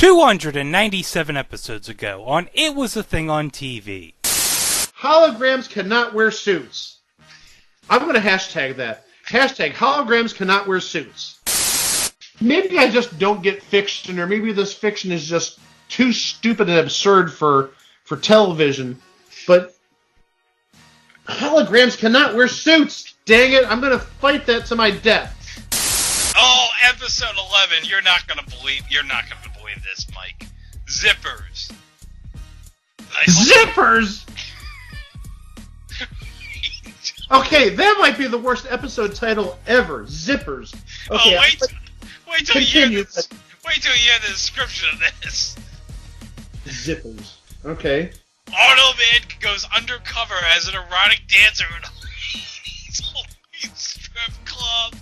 297 episodes ago on It Was a Thing on TV. Holograms cannot wear suits. I'm going to hashtag that. Hashtag holograms cannot wear suits. Maybe I just don't get fiction, or maybe this fiction is just too stupid and absurd for television. But holograms cannot wear suits. Dang it, I'm going to fight that to my death. Oh, episode 11. You're not gonna believe this, Mike. Zippers. Zippers? Okay, that might be the worst episode title ever. Zippers. Okay, wait till you hear this. Wait till you hear the description of this. Zippers. Okay. Automan goes undercover as an erotic dancer in a ladies' strip club.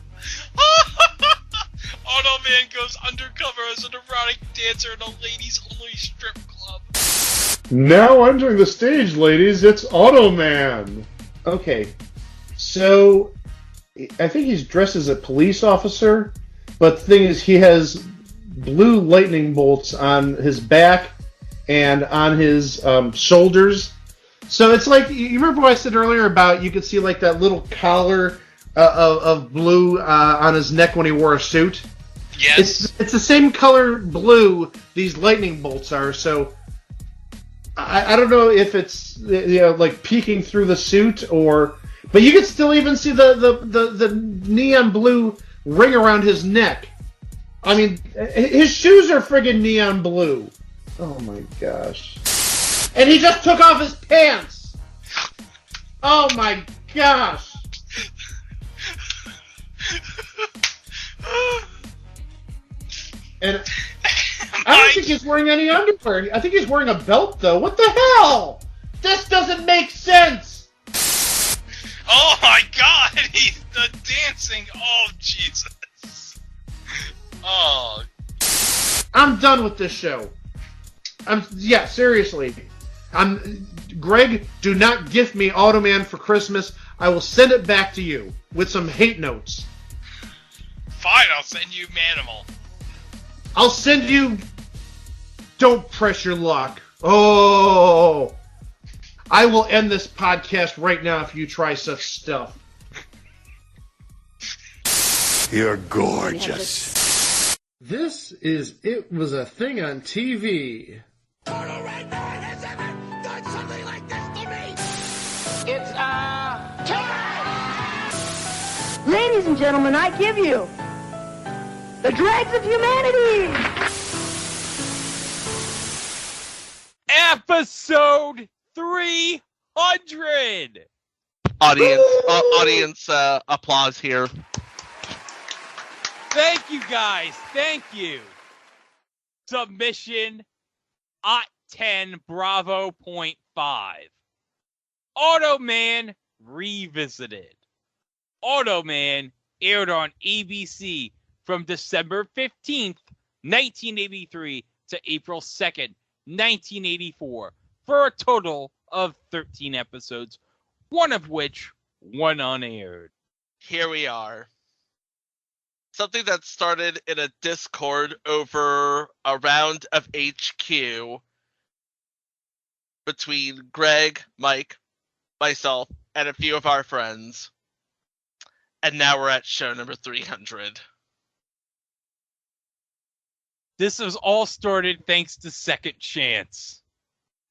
Automan goes undercover as an erotic dancer in a ladies-only strip club. Now entering the stage, ladies, it's Automan. Okay, so I think he's dressed as a police officer, but the thing is he has blue lightning bolts on his back and on his shoulders. So it's like, you remember what I said earlier about you could see like that little collar of blue on his neck when he wore a suit? Yes. It's the same color blue these lightning bolts are, so I don't know if it's like peeking through the suit but you can still even see the neon blue ring around his neck. I mean, his shoes are friggin' neon blue. Oh my gosh. And he just took off his pants! Oh my gosh! And I don't think he's wearing any underwear. I think he's wearing a belt, though. What the hell? This doesn't make sense! Oh my god! He's the dancing! Oh, Jesus. Oh. I'm done with this show. Seriously. Greg, do not gift me Automan for Christmas. I will send it back to you with some hate notes. Fine, I'll send you Manimal. I'll send you... Don't press your luck. Oh! I will end this podcast right now if you try such stuff. You're gorgeous. This is It Was a Thing on TV. Total Red Man has ever done something like this to me! It's, Ladies and gentlemen, I give you the dregs of humanity! Episode 300! Audience applause here. Thank you, guys. Thank you. Submission at 10 Bravo.5. Automan Revisited. Automan aired on ABC from December 15th, 1983 to April 2nd, 1984 for a total of 13 episodes, one of which went unaired. Here we are. Something that started in a Discord over a round of HQ between Greg, Mike, myself, and a few of our friends. And now we're at show number 300. This was all started thanks to Second Chance.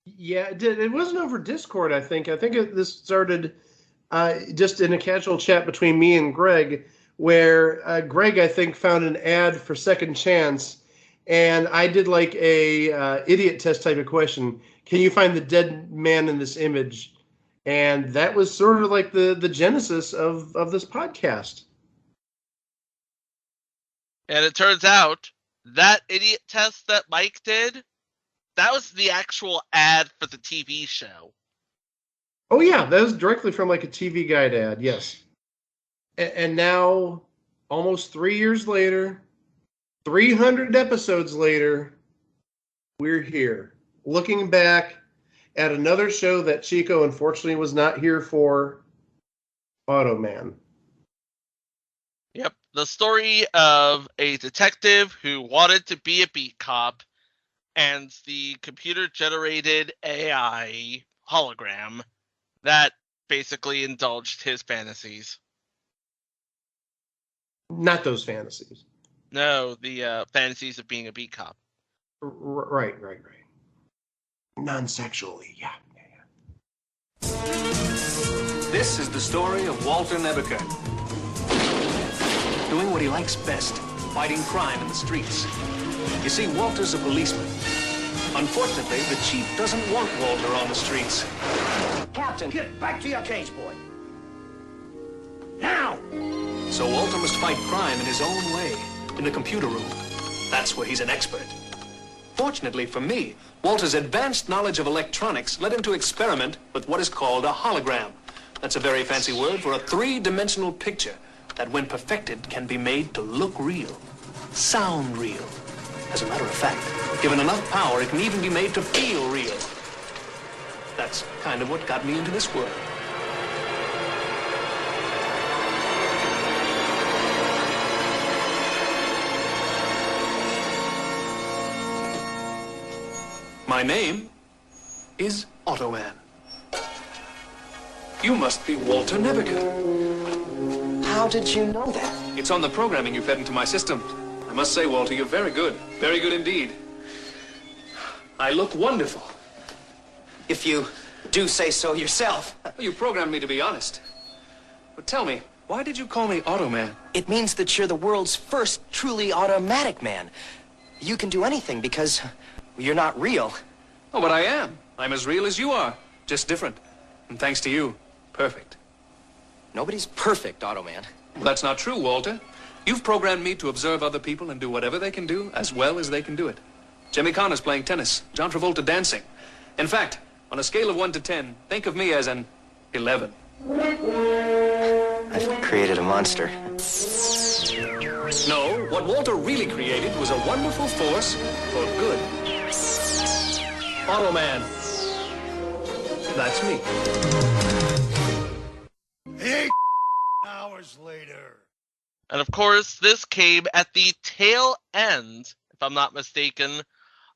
Yeah, it did. It wasn't over Discord, I think. This started just in a casual chat between me and Greg, where Greg, I think, found an ad for Second Chance, and I did like a idiot test type of question. Can you find the dead man in this image? And that was sort of like the genesis of this podcast. And it turns out that idiot test that Mike did, that was the actual ad for the TV show. Oh, yeah, that was directly from like a TV Guide ad, yes. And now, almost 3 years later, 300 episodes later, we're here. Looking back at another show that Chico unfortunately was not here for, Automan. Yep. The story of a detective who wanted to be a beat cop, and the computer-generated AI hologram that basically indulged his fantasies. Not those fantasies. No, the fantasies of being a beat cop. Right. Non-sexually, yeah. This is the story of Walter Nebuchadnezzar. Doing what he likes best, fighting crime in the streets. You see, Walter's a policeman. Unfortunately, the chief doesn't want Walter on the streets. Captain, get back to your cage, boy. Now! So Walter must fight crime in his own way, in the computer room. That's where he's an expert. Fortunately for me, Walter's advanced knowledge of electronics led him to experiment with what is called a hologram. That's a very fancy word for a three-dimensional picture that, when perfected, can be made to look real, sound real. As a matter of fact, given enough power, it can even be made to feel real. That's kind of what got me into this world. My name is Automan. You must be Walter Nebuchadnezzar. How did you know that? It's on the programming you fed into my system. I must say, Walter, you're very good. Very good indeed. I look wonderful. If you do say so yourself. You programmed me to be honest. But tell me, why did you call me Automan? It means that you're the world's first truly automatic man. You can do anything because you're not real. Oh, but I am. I'm as real as you are, just different. And thanks to you, perfect. Nobody's perfect, Automan. Well, that's not true, Walter. You've programmed me to observe other people and do whatever they can do as well as they can do it. Jimmy Connor's playing tennis, John Travolta dancing. In fact, on a scale of 1 to 10, think of me as an 11. I've created a monster. No, what Walter really created was a wonderful force for good. Automan. That's me. 8 hours later. And of course, this came at the tail end, if I'm not mistaken,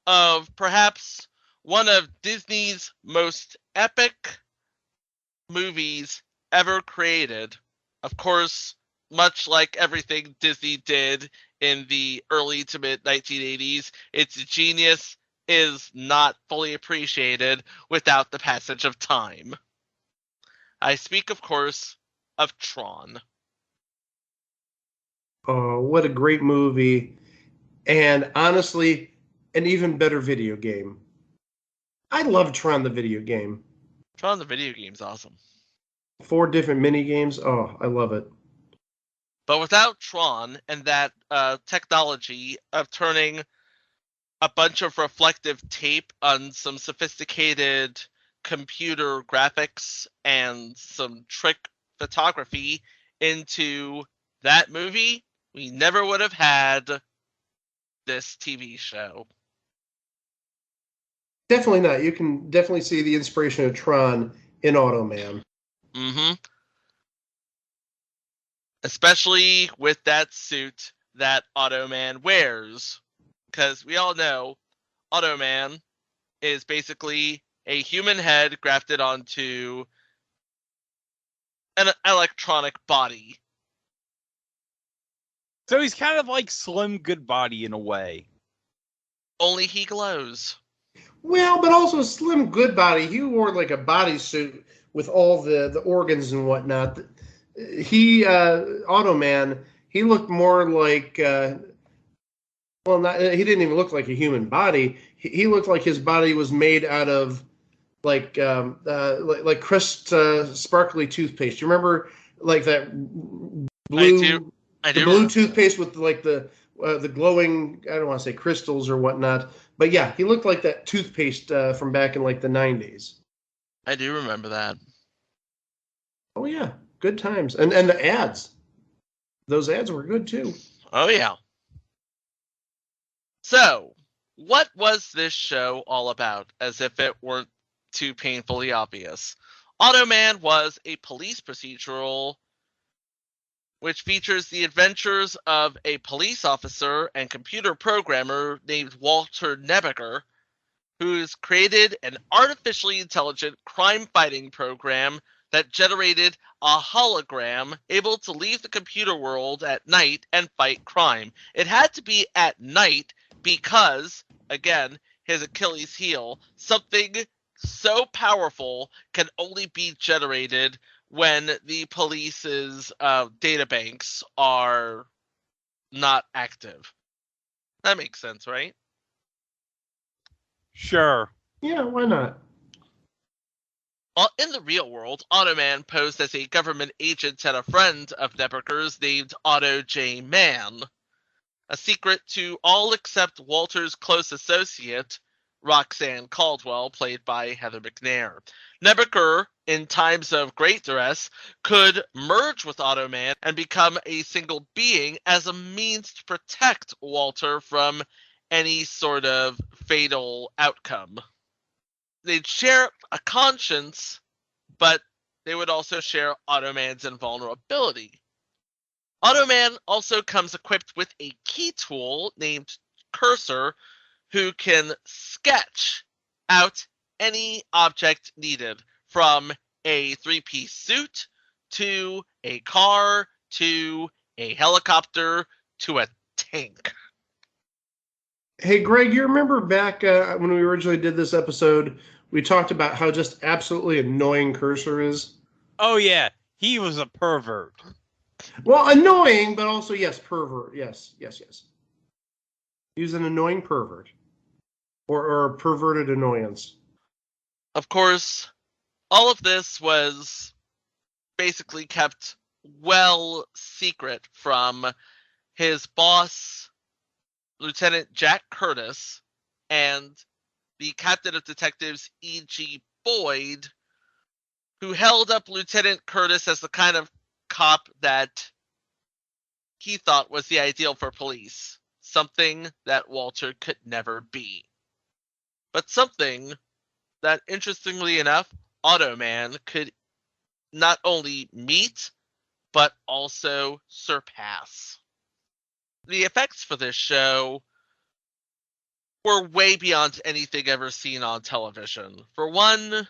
of perhaps one of Disney's most epic movies ever created. Of course, much like everything Disney did in the early to mid 1980s, its genius is not fully appreciated without the passage of time. I speak, of course, of Tron. Oh, what a great movie. And honestly, an even better video game. I love Tron the video game. Tron the video game's awesome. 4 different mini games. Oh, I love it. But without Tron and that technology of turning a bunch of reflective tape on some sophisticated computer graphics and some trick photography into that movie, we never would have had this TV show. Definitely not. You can definitely see the inspiration of Tron in Automan. Mm-hmm. Especially with that suit that Automan wears. Because we all know Automan is basically a human head grafted onto an electronic body. So he's kind of like Slim Goodbody in a way. Only he glows. Well, but also Slim Goodbody. He wore like a bodysuit with all the organs and whatnot. He, Automan, he looked more like, well, not, he didn't even look like a human body. He looked like his body was made out of like Crest sparkly toothpaste. You remember like that blue? I do. The blue toothpaste with like the glowing, I don't want to say crystals or whatnot, but yeah, he looked like that toothpaste from back in like the 90s. I do remember that. Oh yeah, good times. And the ads. Those ads were good too. Oh yeah. So, what was this show all about, as if it weren't too painfully obvious? Automan was a police procedural which features the adventures of a police officer and computer programmer named Walter Nebeker, who's created an artificially intelligent crime-fighting program that generated a hologram able to leave the computer world at night and fight crime. It had to be at night because, again, his Achilles heel, something so powerful can only be generated when the police's databanks are not active. That makes sense, right? Sure. Yeah, why not? In the real world, Automan posed as a government agent and a friend of Nebeker's named Otto J. Mann, a secret to all except Walter's close associate, Roxanne Caldwell, played by Heather McNair. Nebeker, in times of great duress, could merge with Automan and become a single being as a means to protect Walter from any sort of fatal outcome. They'd share a conscience, but they would also share Automan's invulnerability. Automan also comes equipped with a key tool named Cursor, who can sketch out any object needed, from a three-piece suit to a car to a helicopter to a tank. Hey, Greg, you remember back when we originally did this episode, we talked about how just absolutely annoying Cursor is? Oh, yeah. He was a pervert. Well, annoying, but also, yes, pervert. Yes. He was an annoying pervert. Or a perverted annoyance. Of course, all of this was basically kept well secret from his boss, Lieutenant Jack Curtis, and the captain of detectives, E.G. Boyd, who held up Lieutenant Curtis as the kind of cop that he thought was the ideal for police, something that Walter could never be. But something that, interestingly enough, Automan could not only meet, but also surpass. The effects for this show were way beyond anything ever seen on television. For one,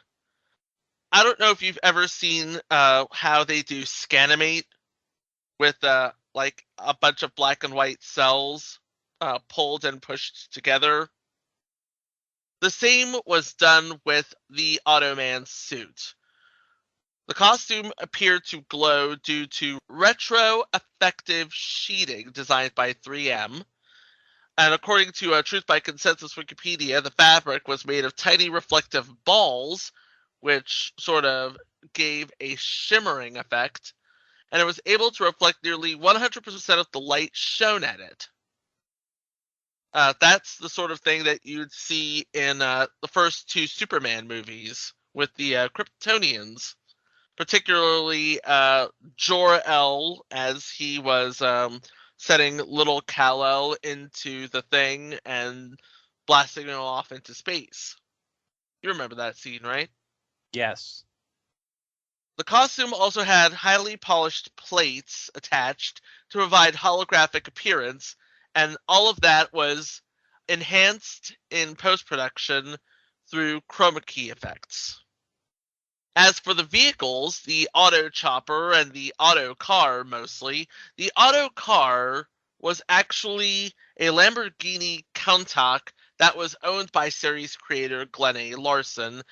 I don't know if you've ever seen how they do Scanimate with like a bunch of black and white cells pulled and pushed together. The same was done with the Automan suit. The costume appeared to glow due to retro-effective sheeting designed by 3M. And according to Truth by Consensus Wikipedia, the fabric was made of tiny reflective balls, which sort of gave a shimmering effect, and it was able to reflect nearly 100% of the light shown at it. That's the sort of thing that you'd see in the first two Superman movies with the Kryptonians, particularly Jor-El, as he was setting little Kal-El into the thing and blasting him off into space. You remember that scene, right? Yes. The costume also had highly polished plates attached to provide holographic appearance, and all of that was enhanced in post-production through chroma key effects. As for the vehicles, the auto chopper and the auto car mostly, the auto car was actually a Lamborghini Countach that was owned by series creator Glenn A. Larson,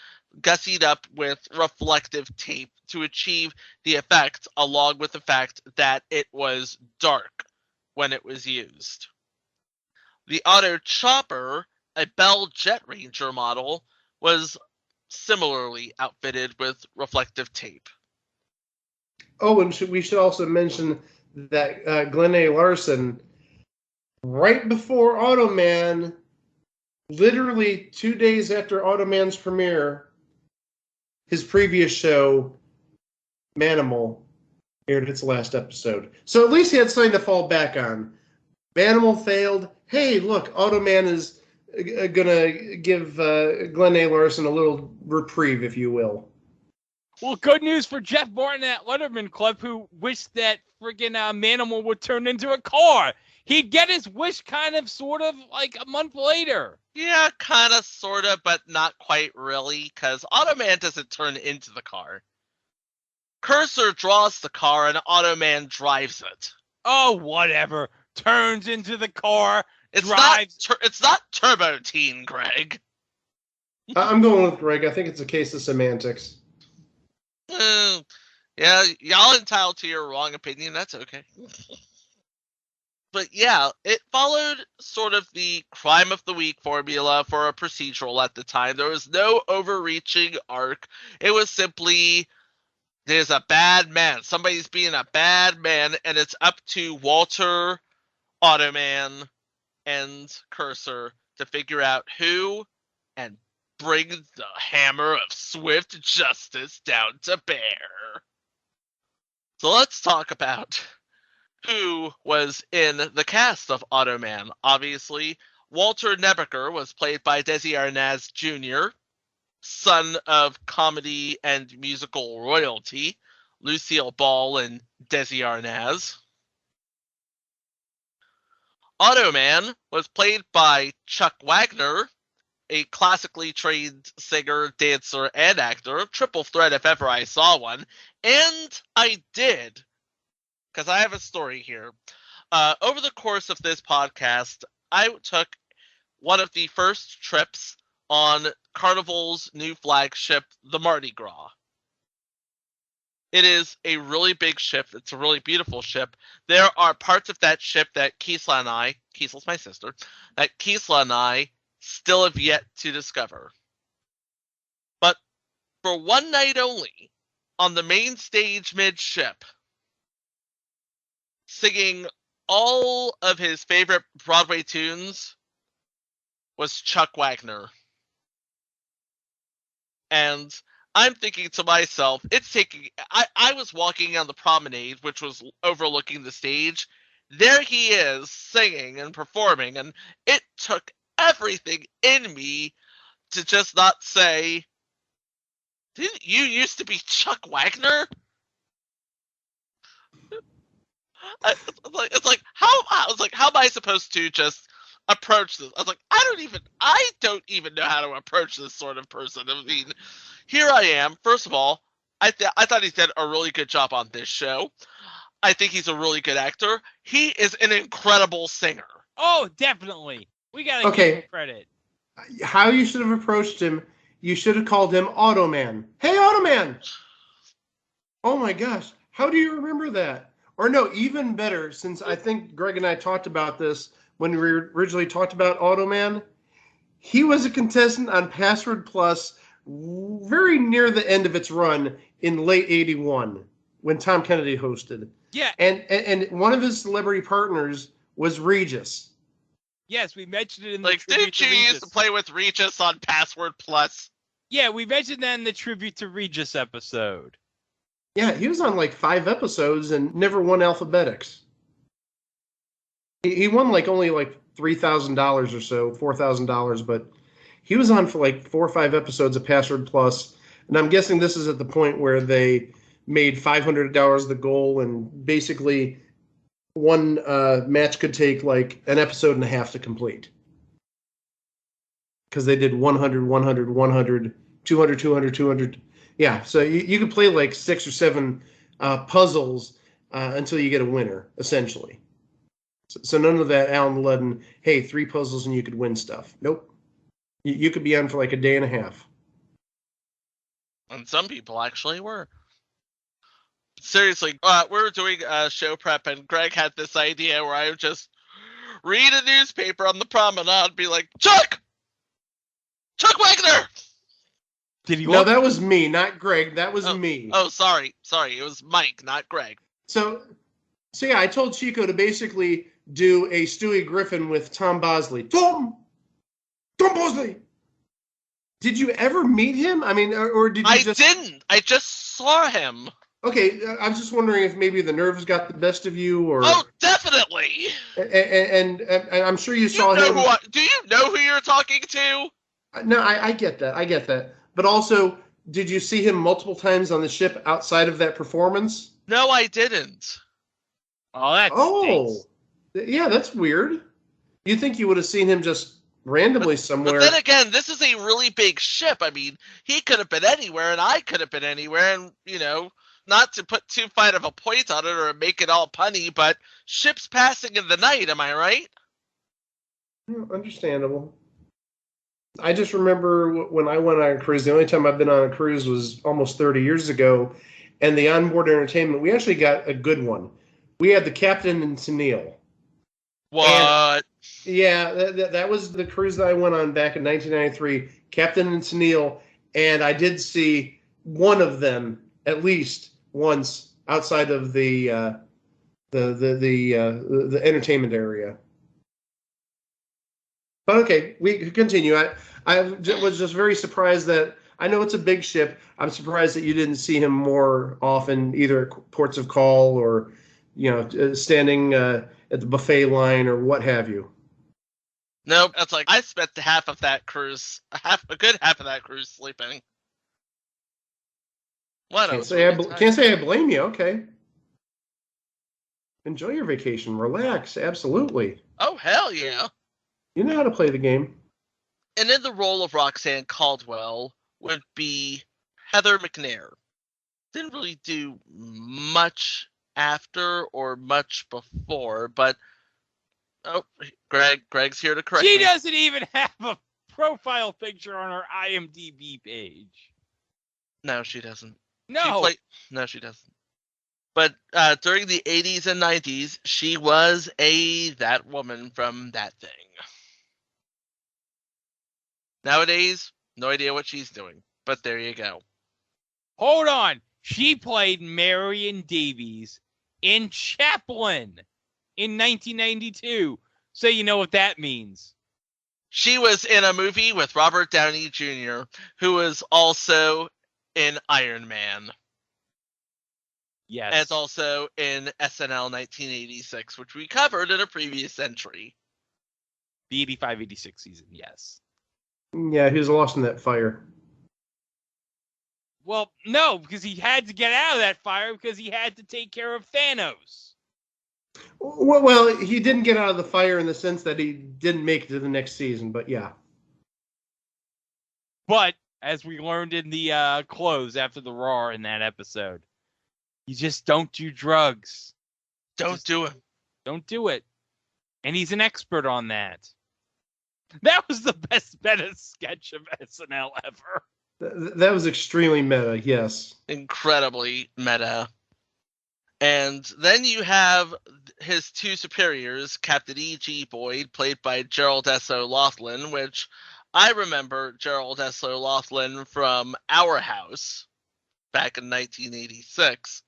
gussied up with reflective tape to achieve the effect, along with the fact that it was dark when it was used. The auto chopper, a Bell Jet Ranger model, was similarly outfitted with reflective tape. Oh, and we should also mention that Glenn A. Larson, right before Automan, literally 2 days after Automan's premiere, his previous show, Manimal, aired its last episode. So at least he had something to fall back on. Manimal failed. Hey, look, Automan is going to give Glenn A. Larson a little reprieve, if you will. Well, good news for Jeff Martin at Letterman Club, who wished that friggin' Manimal would turn into a car. He'd get his wish kind of, sort of, like a month later. Yeah, kind of, sort of, but not quite really, because Automan doesn't turn into the car. Cursor draws the car, and Automan drives it. Oh, whatever. Turns into the car, It's drives... it's not Turbo Teen, Greg. I'm going with Greg. I think it's a case of semantics. Yeah, y'all entitled to your wrong opinion. That's okay. But yeah, it followed sort of the crime of the week formula for a procedural at the time. There was no overreaching arc. It was simply, there's a bad man. Somebody's being a bad man, and it's up to Walter, Automan, and Cursor to figure out who and bring the hammer of swift justice down to bear. So let's talk about who was in the cast of Automan. Obviously, Walter Nebeker was played by Desi Arnaz Jr., son of comedy and musical royalty, Lucille Ball and Desi Arnaz. Automan was played by Chuck Wagner, a classically trained singer, dancer, and actor, triple threat if ever I saw one, and I did, because I have a story here. Over the course of this podcast, I took one of the first trips on Carnival's new flagship, the Mardi Gras. It is a really big ship. It's a really beautiful ship. There are parts of that ship that Kisla and I, Kisla's my sister, that Kisla and I still have yet to discover. But for one night only, on the main stage midship, singing all of his favorite Broadway tunes was Chuck Wagner. And I'm thinking to myself, I was walking on the promenade, which was overlooking the stage. There he is singing and performing, and it took everything in me to just not say, didn't you used to be Chuck Wagner? It's like how am I supposed to just approach this? I was like, I don't even know how to approach this sort of person. I mean, here I am. First of all, I thought he did a really good job on this show. I think he's a really good actor. He is an incredible singer. Oh, definitely. We gotta give him credit. How you should have approached him, you should have called him Automan. Hey, Automan! Oh my gosh, how do you remember that? Or no, even better, since I think Greg and I talked about this when we originally talked about Automan, he was a contestant on Password Plus very near the end of its run in late 81 when Tom Kennedy hosted. Yeah. And one of his celebrity partners was Regis. Yes, we mentioned it in the tribute didn't you used to play with Regis on Password Plus? Yeah, we mentioned that in the Tribute to Regis episode. Yeah, he was on like 5 episodes and never won Alphabetics. He won only $3,000 or so, $4,000, but he was on for 4 or 5 episodes of Password Plus, and I'm guessing this is at the point where they made $500 the goal, and basically one match could take an episode and a half to complete. Because they did 100, 100, 100, 200, 200, 200. Yeah, so you could play 6 or 7 puzzles until you get a winner, essentially. So none of that Alan Ludden, hey, 3 puzzles and you could win stuff. Nope. You could be on for a day and a half. And some people actually were. Seriously, we were doing show prep, and Greg had this idea where I would just read a newspaper on the promenade and be like, Chuck Wagner! Did he? No, that was me, not Greg. That was me. Oh, sorry. It was Mike, not Greg. So yeah, I told Chico to basically do a Stewie Griffin with Tom Bosley. Tom Bosley! Did you ever meet him? I mean, or did you I didn't. I just saw him. Okay, I was just wondering if maybe the nerves got the best of you, or... Oh, definitely! And I'm sure you saw him... Do you know who you're talking to? No, I get that. But also, did you see him multiple times on the ship outside of that performance? No, I didn't. Oh, that Oh, stinks. yeah, that's weird. You think you would have seen him just randomly somewhere? But then again, this is a really big ship. I mean, he could have been anywhere, and I could have been anywhere, and, not to put too fine of a point on it or make it all punny, but ships passing in the night, am I right? Understandable. I just remember when I went on a cruise, the only time I've been on a cruise was almost 30 years ago, and the onboard entertainment, we actually got a good one. We had the captain and Tennille. What? Yeah, that was the cruise that I went on back in 1993, Captain and Tennille, and I did see one of them at least once outside of the entertainment area. But okay, we continue. I was just very surprised that I know it's a big ship. I'm surprised that you didn't see him more often, either at ports of call or standing at the buffet line or what have you. Nope, that's like I spent a good half of that cruise sleeping. What? Can't say I blame you. Okay. Enjoy your vacation. Relax. Absolutely. Oh, hell yeah. You know how to play the game. And in the role of Roxanne Caldwell would be Heather McNair. Didn't really do much after or much before, but Greg's here to correct me. She doesn't even have a profile picture on her IMDb page. No, she doesn't. No. No, she doesn't. But during the 80s and 90s, she was that woman from That Thing. Nowadays, no idea what she's doing, but there you go. Hold on. She played Marion Davies in Chaplin in 1992. So you know what that means. She was in a movie with Robert Downey Jr., who was also in Iron Man. Yes. And also in SNL 1986, which we covered in a previous entry. The 85-86 season, yes. Yeah, he was lost in that fire. Well, no, because he had to get out of that fire because he had to take care of Thanos. Well, he didn't get out of the fire in the sense that he didn't make it to the next season, but yeah. But, as we learned in the close after the roar in that episode, you just don't do drugs. Don't do it. Don't do it. And he's an expert on that. That was the best meta sketch of SNL ever. That was extremely meta, yes. Incredibly meta. And then you have his two superiors, Captain E.G. Boyd, played by Gerald S. O'Loughlin, which I remember Gerald S. O'Loughlin from Our House back in 1986.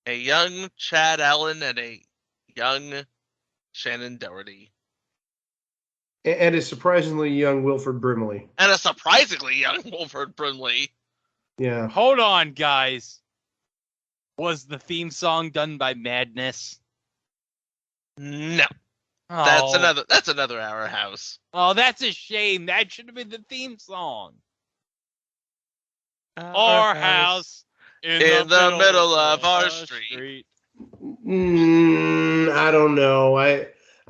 A young Chad Allen and a young Shannon Doherty. And a surprisingly young Wilford Brimley. And a surprisingly young Wilford Brimley. Yeah. Hold on, guys. Was the theme song done by Madness? No. Oh. That's another Our House. Oh, that's a shame. That should have been the theme song. Our house in the middle of our street. I don't know.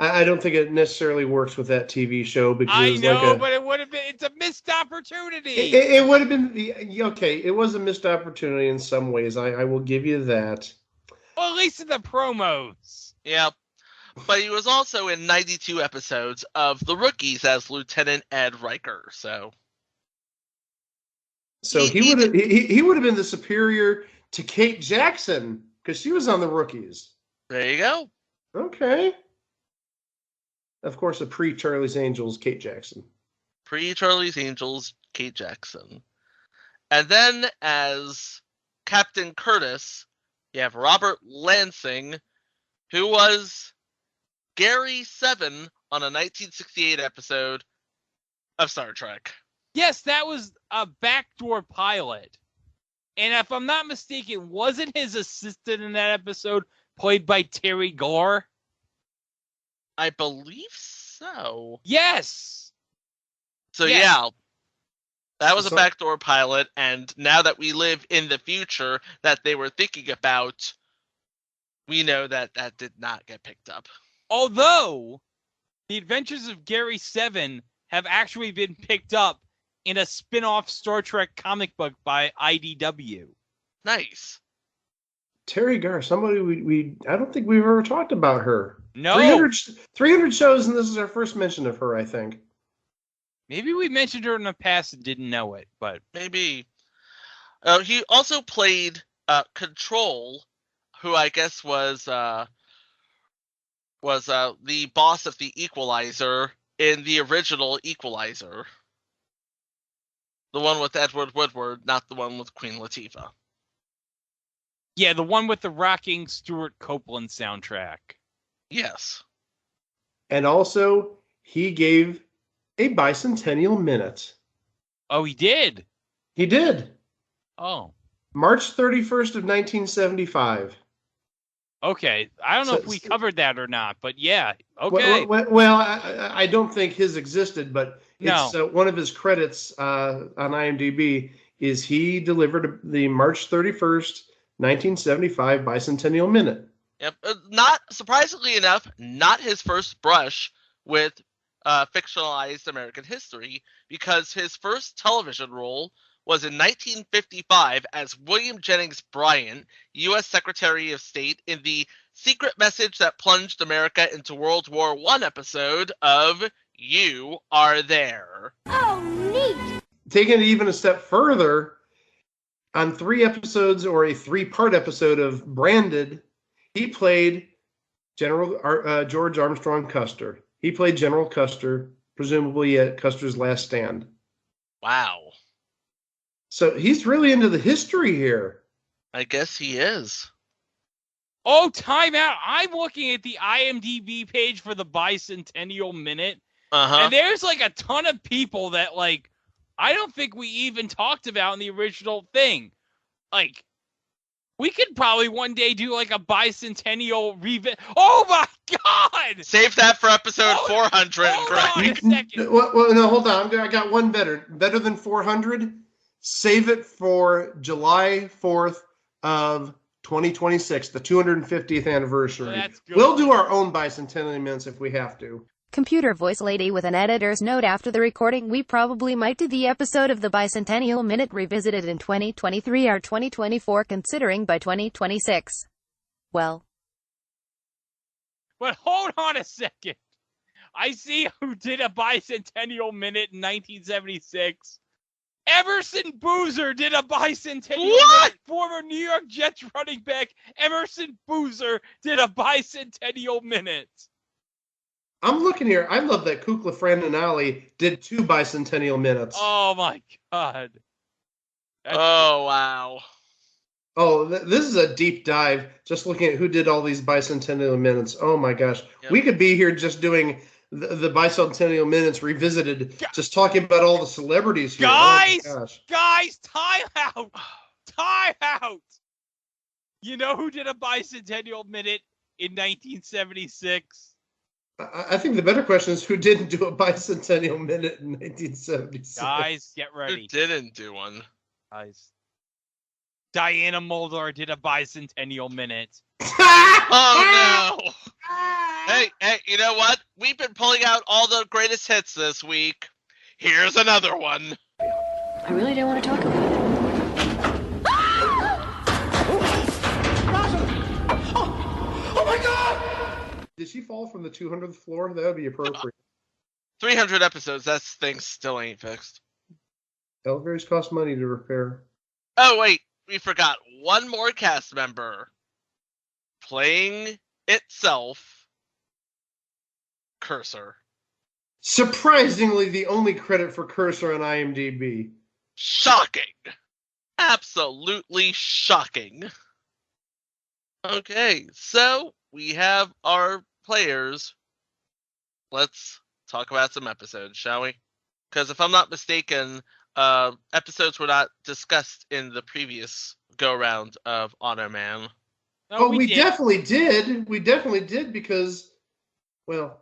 I don't think it necessarily works with that TV show because I know, but it would have been. It's a missed opportunity. It would have been okay. It was a missed opportunity in some ways. I will give you that. Well, at least in the promos. Yep. But he was also in 92 episodes of The Rookies as Lieutenant Ed Riker. So he would have been the superior to Kate Jackson because she was on The Rookies. There you go. Okay. Of course, a pre-Charlie's Angels, Kate Jackson. Pre-Charlie's Angels, Kate Jackson. And then as Captain Curtis, you have Robert Lansing, who was Gary Seven on a 1968 episode of Star Trek. Yes, that was a backdoor pilot. And if I'm not mistaken, wasn't his assistant in that episode played by Terry Gore? I believe so. Yes. So yeah. That was a backdoor pilot, and now that we live in the future that they were thinking about, we know that that did not get picked up. Although, The Adventures of Gary 7 have actually been picked up in a spin-off Star Trek comic book by IDW. Nice. Terry Garr, somebody we I don't think we've ever talked about her. No. 300 shows, and this is our first mention of her, I think. Maybe we mentioned her in the past and didn't know it, but... Maybe. He also played Control, who I guess was the boss of the Equalizer in the original Equalizer. The one with Edward Woodward, not the one with Queen Latifah. Yeah, the one with the rocking Stuart Copeland soundtrack. Yes. And also, he gave a bicentennial minute. Oh, he did? He did. Oh. March 31st of 1975. Okay. I don't know if we covered that or not, but yeah. Okay. Well, I don't think his existed, but it's No. one of his credits on IMDb is he delivered the March 31st, 1975 bicentennial minute. Yep. Not surprisingly enough, not his first brush with fictionalized American history, because his first television role was in 1955 as William Jennings Bryan, U.S. Secretary of State, in the secret message that plunged America into World War I episode of You Are There. Oh, neat! Taking it even a step further, on 3 episodes or a 3-part episode of Branded, he played General George Armstrong Custer. He played General Custer, presumably at Custer's last stand. Wow. So he's really into the history here. I guess he is. Oh, time out. I'm looking at the IMDb page for the bicentennial minute. And there's like a ton of people that like I don't think we even talked about in the original thing. Like, we could probably one day do like a bicentennial Oh my God! Save that for episode 400. Hold on a second. Well, no, hold on. I got one better. Better than 400? Save it for July 4th of 2026, the 250th anniversary. That's good. We'll do our own bicentennial minutes if we have to. Computer voice lady with an editor's note: after the recording, we probably might do the episode of the bicentennial minute revisited in 2023 or 2024, considering by 2026. Well. But hold on a second. I see who did a bicentennial minute in 1976. Emerson Boozer did a bicentennial minute. Former New York Jets running back Emerson Boozer did a bicentennial minute. I'm looking here. I love that Kukla Frananali did 2 bicentennial minutes. Oh my God. Oh, wow. Oh, this is a deep dive, just looking at who did all these bicentennial minutes. Oh my gosh. Yep. We could be here just doing the bicentennial minutes revisited, just talking about all the celebrities here. Guys, oh my gosh. guys, time out. Time out. You know who did a bicentennial minute in 1976? I think the better question is who didn't do a bicentennial minute in 1976. Guys, get ready. Who didn't do one? Guys. Diana Muldaur did a bicentennial minute. Oh, no. Hey, you know what? We've been pulling out all the greatest hits this week. Here's another one. I really don't want to talk about it. Oh my God! Did she fall from the 200th floor? That would be appropriate. 300 episodes, that thing still ain't fixed. Elevators cost money to repair. Oh, wait. We forgot one more cast member. Playing itself, Cursor. Surprisingly, the only credit for Cursor on IMDb. Shocking. Absolutely shocking. Okay, so we have our players. Let's talk about some episodes, shall we? Because if I'm not mistaken, episodes were not discussed in the previous go-round of Automan. Oh, we definitely did. We definitely did because, well,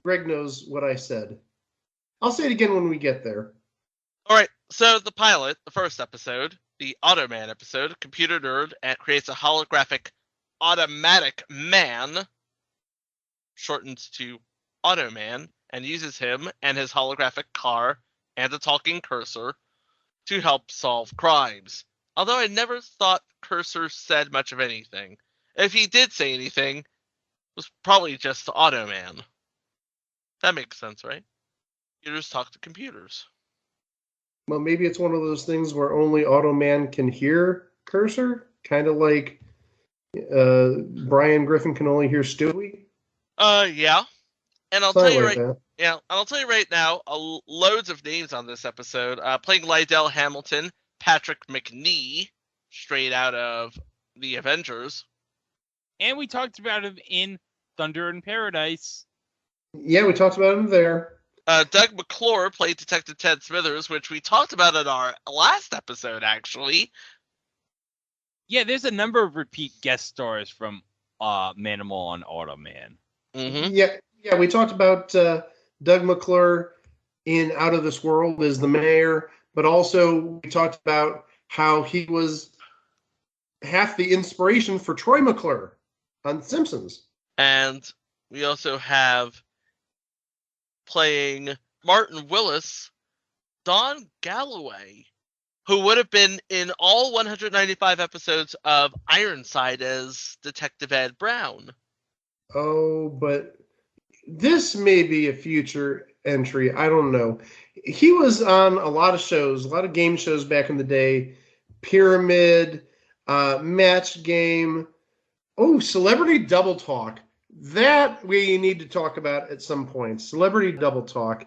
Greg knows what I said. I'll say it again when we get there. All right, so the pilot, the first episode, the Automan episode, computer nerd creates a holographic automatic man, shortened to Automan, and uses him and his holographic car and a talking cursor to help solve crimes. Although I never thought Cursor said much of anything. If he did say anything, it was probably just the Automan. That makes sense, right? Computers talk to computers. Well, maybe it's one of those things where only Automan can hear Cursor, kind of like Brian Griffin can only hear Stewie. Yeah. And I'll Something tell you like that. Yeah, and I'll tell you right now, loads of names on this episode. Playing Lydell Hamilton, Patrick McNee, straight out of the Avengers. And we talked about him in Thunder in Paradise. Yeah, we talked about him there. Doug McClure played Detective Ted Smithers, which we talked about in our last episode, actually. Yeah, there's a number of repeat guest stars from Manimal on Automan. Mm-hmm. Yeah, we talked about Doug McClure in Out of This World as the mayor, but also we talked about how he was half the inspiration for Troy McClure on Simpsons. And we also have playing Martin Willis, Don Galloway, who would have been in all 195 episodes of Ironside as Detective Ed Brown. Oh, but this may be a future entry. I don't know. He was on a lot of shows, a lot of game shows back in the day. Pyramid, Match Game. Oh, Celebrity Double Talk. That we need to talk about at some point. Celebrity Double Talk.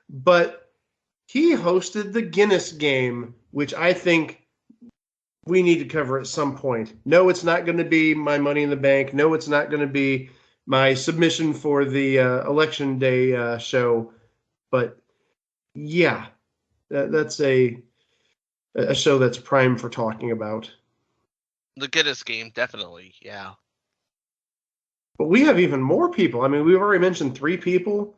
But he hosted the Guinness Game, which I think we need to cover at some point. No, it's not going to be my Money in the Bank. No, it's not going to be my submission for the Election Day show. But yeah, that's a show that's prime for talking about. The Guinness Game, definitely, yeah. But we have even more people. I mean, we've already mentioned 3 people.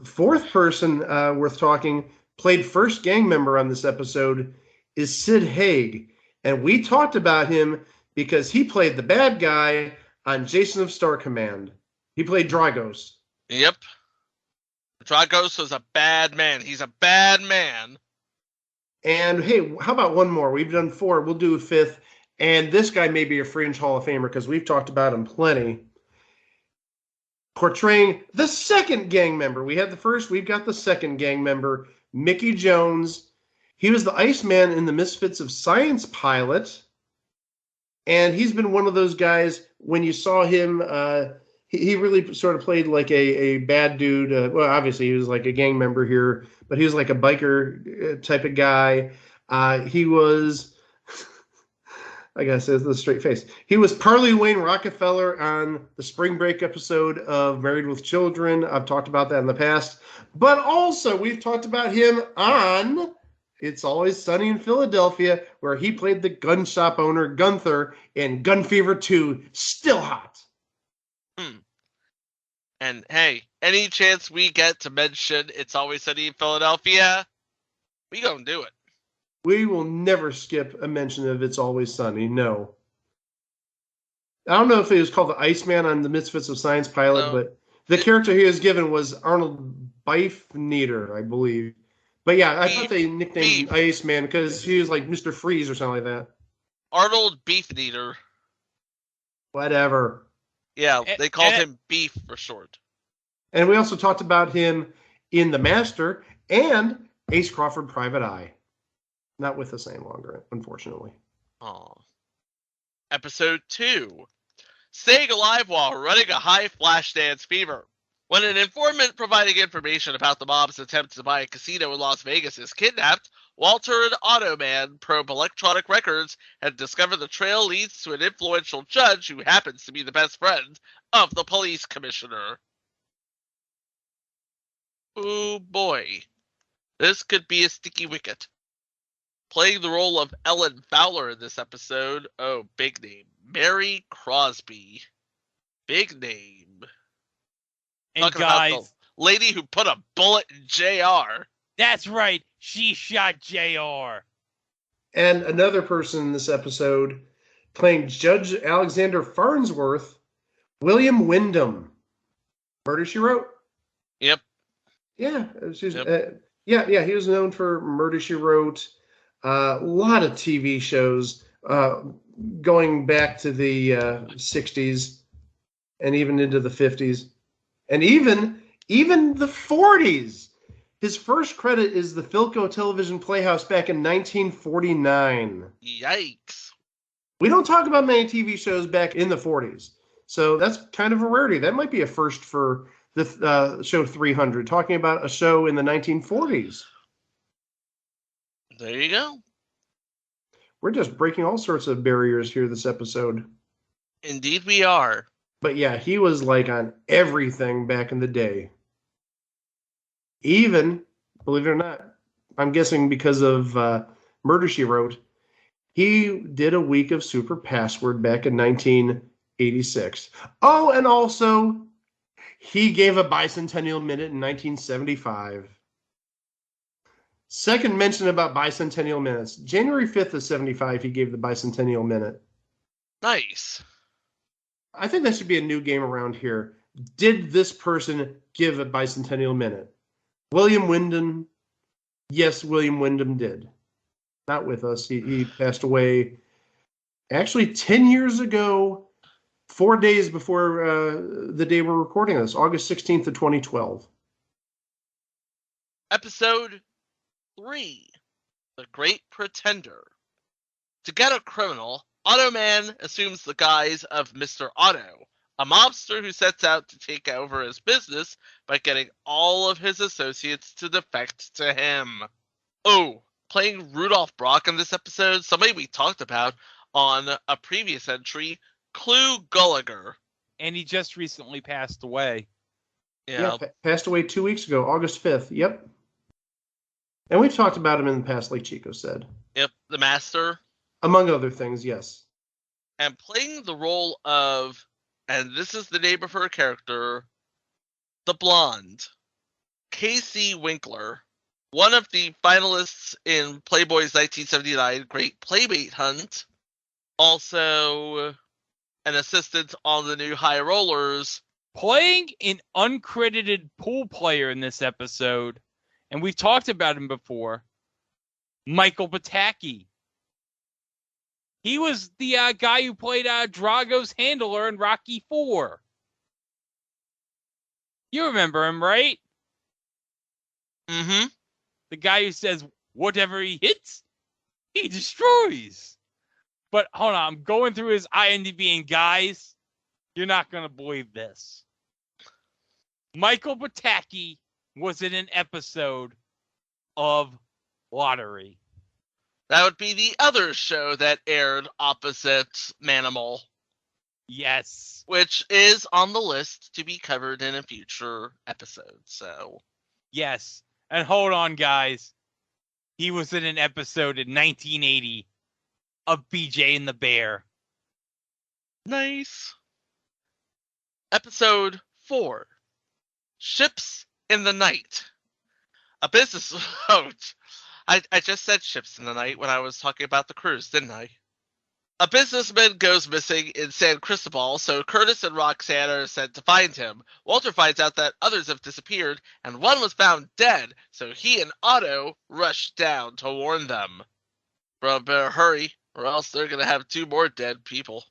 Fourth person worth talking, played first gang member on this episode, is Sid Haig. And we talked about him because he played the bad guy on Jason of Star Command. He played Dragos. Yep. Dragos was a bad man. He's a bad man. And hey, how about one more? We've done 4. We'll do a 5th. And this guy may be a fringe Hall of Famer because we've talked about him plenty. Portraying the second gang member. We had the first, we've got the second gang member, Mickey Jones. He was the Iceman in the Misfits of Science pilot. And he's been one of those guys, when you saw him, he really sort of played like a bad dude. Well, obviously he was like a gang member here, but he was like a biker type of guy. He was... I gotta say this with a straight face. He was Parley Wayne Rockefeller on the Spring Break episode of Married with Children. I've talked about that in the past. But also, we've talked about him on It's Always Sunny in Philadelphia, where he played the gun shop owner, Gunther, in Gun Fever 2, Still Hot. And hey, any chance we get to mention It's Always Sunny in Philadelphia, we gonna do it. We will never skip a mention of It's Always Sunny, no. I don't know if he was called the Iceman on the Misfits of Science pilot, but the character he was given was Arnold Beefneater, I believe. But yeah, I thought they nicknamed him Iceman because he was like Mr. Freeze or something like that. Arnold Beefneater. Whatever. Yeah, they called him Beef for short. And we also talked about him in The Master and Ace Crawford Private Eye. Not with us any longer, unfortunately. Aw. Episode 2. Staying alive while running a high flash dance fever. When an informant providing information about the mob's attempt to buy a casino in Las Vegas is kidnapped, Walter and Automan probe electronic records and discover the trail leads to an influential judge who happens to be the best friend of the police commissioner. Oh boy. This could be a sticky wicket. Playing the role of Ellen Fowler in this episode, oh, big name, Mary Crosby. Big name. And Talking guys, about the lady who put a bullet in JR. That's right. She shot JR. And another person in this episode playing Judge Alexander Farnsworth, William Wyndham. Murder, She Wrote? Yep. Yeah. Yeah, he was known for Murder, She Wrote. A lot of TV shows going back to the 60s and even into the 50s. And even the 40s. His first credit is the Philco Television Playhouse back in 1949. Yikes. We don't talk about many TV shows back in the 40s. So that's kind of a rarity. That might be a first for the show 300, talking about a show in the 1940s. There you go. We're just breaking all sorts of barriers here this episode. Indeed we are. But yeah, he was like on everything back in the day. Even, believe it or not, I'm guessing because of Murder, She Wrote, he did a week of Super Password back in 1986. Oh, and also, he gave a Bicentennial Minute in 1975. Second mention about Bicentennial Minutes. January 5th of 75, he gave the Bicentennial Minute. Nice. I think that should be a new game around here. Did this person give a Bicentennial Minute? William Wyndham. Yes, William Wyndham did. Not with us. He passed away actually 10 years ago, 4 days before the day we're recording this, August 16th of 2012. Episode 3, The Great Pretender. To get a criminal, Automan assumes the guise of Mr. Otto, a mobster who sets out to take over his business by getting all of his associates to defect to him. Oh, playing Rudolph Brock in this episode, somebody we talked about on a previous entry, Clu Gulliger. And he just recently passed away. Yeah, passed away 2 weeks ago, August 5th. Yep. And we've talked about him in the past, like Chico said. Yep, the master. Among other things, yes. And playing the role of, and this is the name of her character, the blonde, Casey Winkler, one of the finalists in Playboy's 1979 Great Playmate Hunt, also an assistant on the new High Rollers. Playing an uncredited pool player in this episode, and we've talked about him before, Michael Pataki. He was the guy who played Drago's handler in Rocky IV. You remember him, right? Mm-hmm. The guy who says, whatever he hits, he destroys. But hold on, I'm going through his IMDb, and guys, you're not going to believe this. Michael Pataki was in an episode of Lottery. That would be the other show that aired opposite Manimal. Yes. Which is on the list to be covered in a future episode, so. Yes. And hold on, guys. He was in an episode in 1980 of BJ and the Bear. Nice. Episode 4. Ships in the Night. A business... Oh, I just said ships in the night when I was talking about the cruise, didn't I? A businessman goes missing in San Cristobal, so Curtis and Roxanne are sent to find him. Walter finds out that others have disappeared, and one was found dead, so he and Otto rush down to warn them. But better hurry, or else they're going to have 2 more dead people.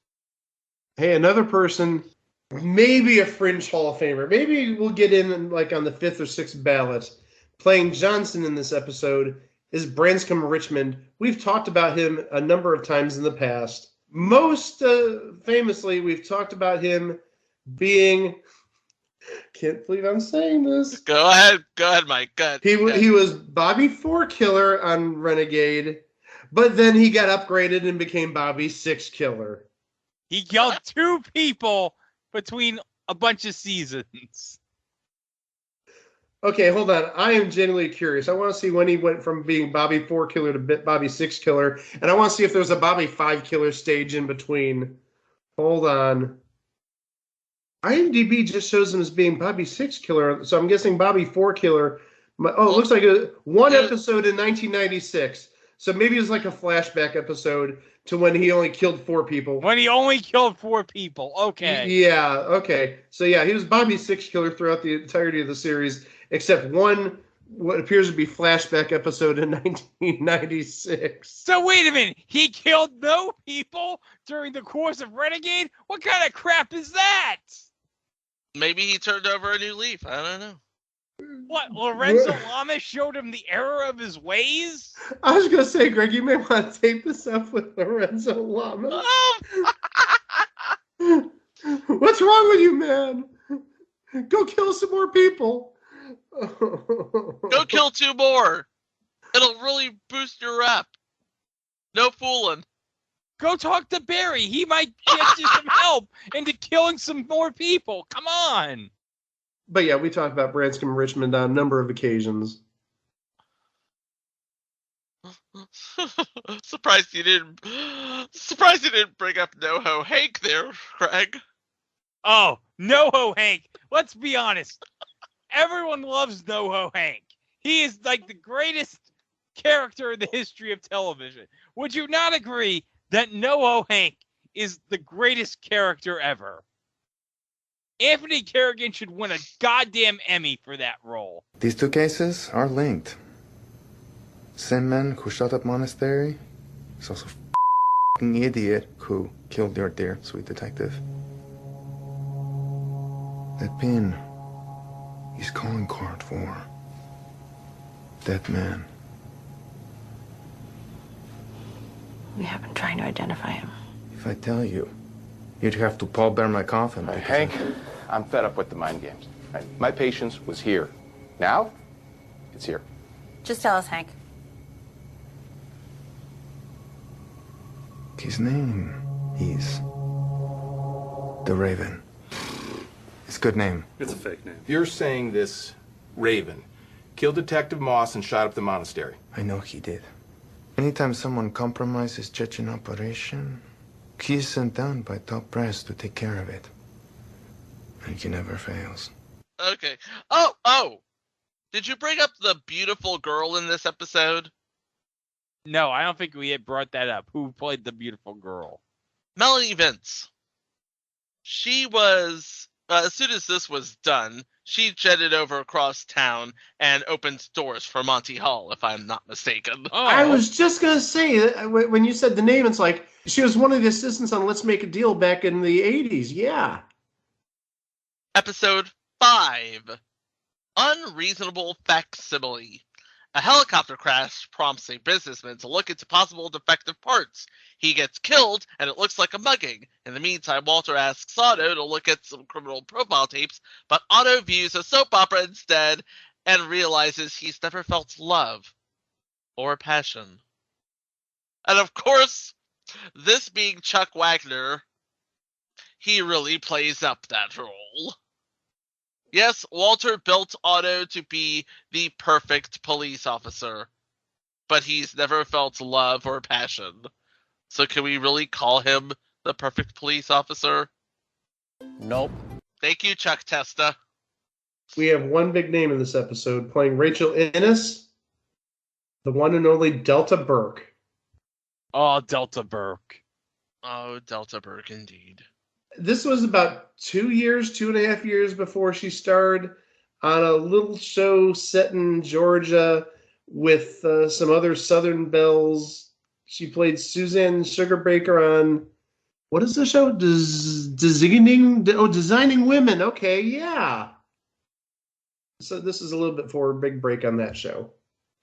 Hey, another person, maybe a fringe Hall of Famer. Maybe we'll get in like on the 5th or 6th ballot. Playing Johnson in this episode is Branscombe Richmond. We've talked about him a number of times in the past. Most famously, we've talked about him being... Can't believe I'm saying this. Go ahead, Mike. Go ahead. He was Bobby 4 Killer on Renegade, but then he got upgraded and became Bobby 6 Killer. He killed 2 people between a bunch of seasons. Okay, hold on. I am genuinely curious. I want to see when he went from being Bobby 4 Killer to Bobby 6 Killer, and I want to see if there's a Bobby 5 Killer stage in between. Hold on. IMDb just shows him as being Bobby 6 Killer, so I'm guessing Bobby 4 Killer It looks like one episode in 1996. So maybe it was like a flashback episode to when he only killed 4 people. When he only killed 4 people. Okay. Yeah, okay. So yeah, he was Bobby's 6th killer throughout the entirety of the series, except one, what appears to be flashback episode in 1996. So wait a minute. He killed no people during the course of Renegade? What kind of crap is that? Maybe he turned over a new leaf. I don't know. What, Lorenzo Lamas showed him the error of his ways? I was going to say, Greg, you may want to tape this up with Lorenzo Lamas. What's wrong with you, man? Go kill some more people. Go kill 2 more. It'll really boost your rep. No fooling. Go talk to Barry. He might get you some help into killing some more people. Come on. But yeah, we talked about Branscombe Richmond on a number of occasions. Surprised you didn't bring up NoHo Hank there, Craig. Oh, NoHo Hank. Let's be honest. Everyone loves NoHo Hank. He is like the greatest character in the history of television. Would you not agree that NoHo Hank is the greatest character ever? Anthony Kerrigan should win a goddamn Emmy for that role. These 2 cases are linked. Same man who shot up Monastery is also f***ing idiot who killed your dear sweet detective. That pin is calling card for that man. We have been trying to identify him. If I tell you, you'd have to pallbear my coffin. Hank, I'm fed up with the mind games. My patience was here. Now, it's here. Just tell us, Hank. His name is the Raven. It's a good name. It's a fake name. You're saying this Raven killed Detective Moss and shot up the monastery. I know he did. Anytime someone compromises Chechen operation, he's sent down by top brass to take care of it. And he never fails. Okay. Oh! Did you bring up the beautiful girl in this episode? No, I don't think we had brought that up. Who played the beautiful girl? Melanie Vince. She was, as soon as this was done, she jetted over across town and opened doors for Monty Hall, if I'm not mistaken. Oh. I was just going to say, when you said the name, it's like, she was one of the assistants on Let's Make a Deal back in the 80s, yeah. Episode 5. Unreasonable Facsimile. A helicopter crash prompts a businessman to look into possible defective parts. He gets killed, and it looks like a mugging. In the meantime, Walter asks Otto to look at some criminal profile tapes, but Otto views a soap opera instead and realizes he's never felt love or passion. And of course, this being Chuck Wagner, he really plays up that role. Yes, Walter built Otto to be the perfect police officer, but he's never felt love or passion. So can we really call him the perfect police officer? Nope. Thank you, Chuck Testa. We have one big name in this episode, playing Rachel Innes, the one and only Delta Burke. Oh, Delta Burke. Oh, Delta Burke, indeed. This was about 2.5 years before she starred on a little show set in Georgia with some other Southern belles. She played Suzanne Sugarbaker on, what is the show? Designing Women. Okay, yeah. So this is a little bit for a big break on that show.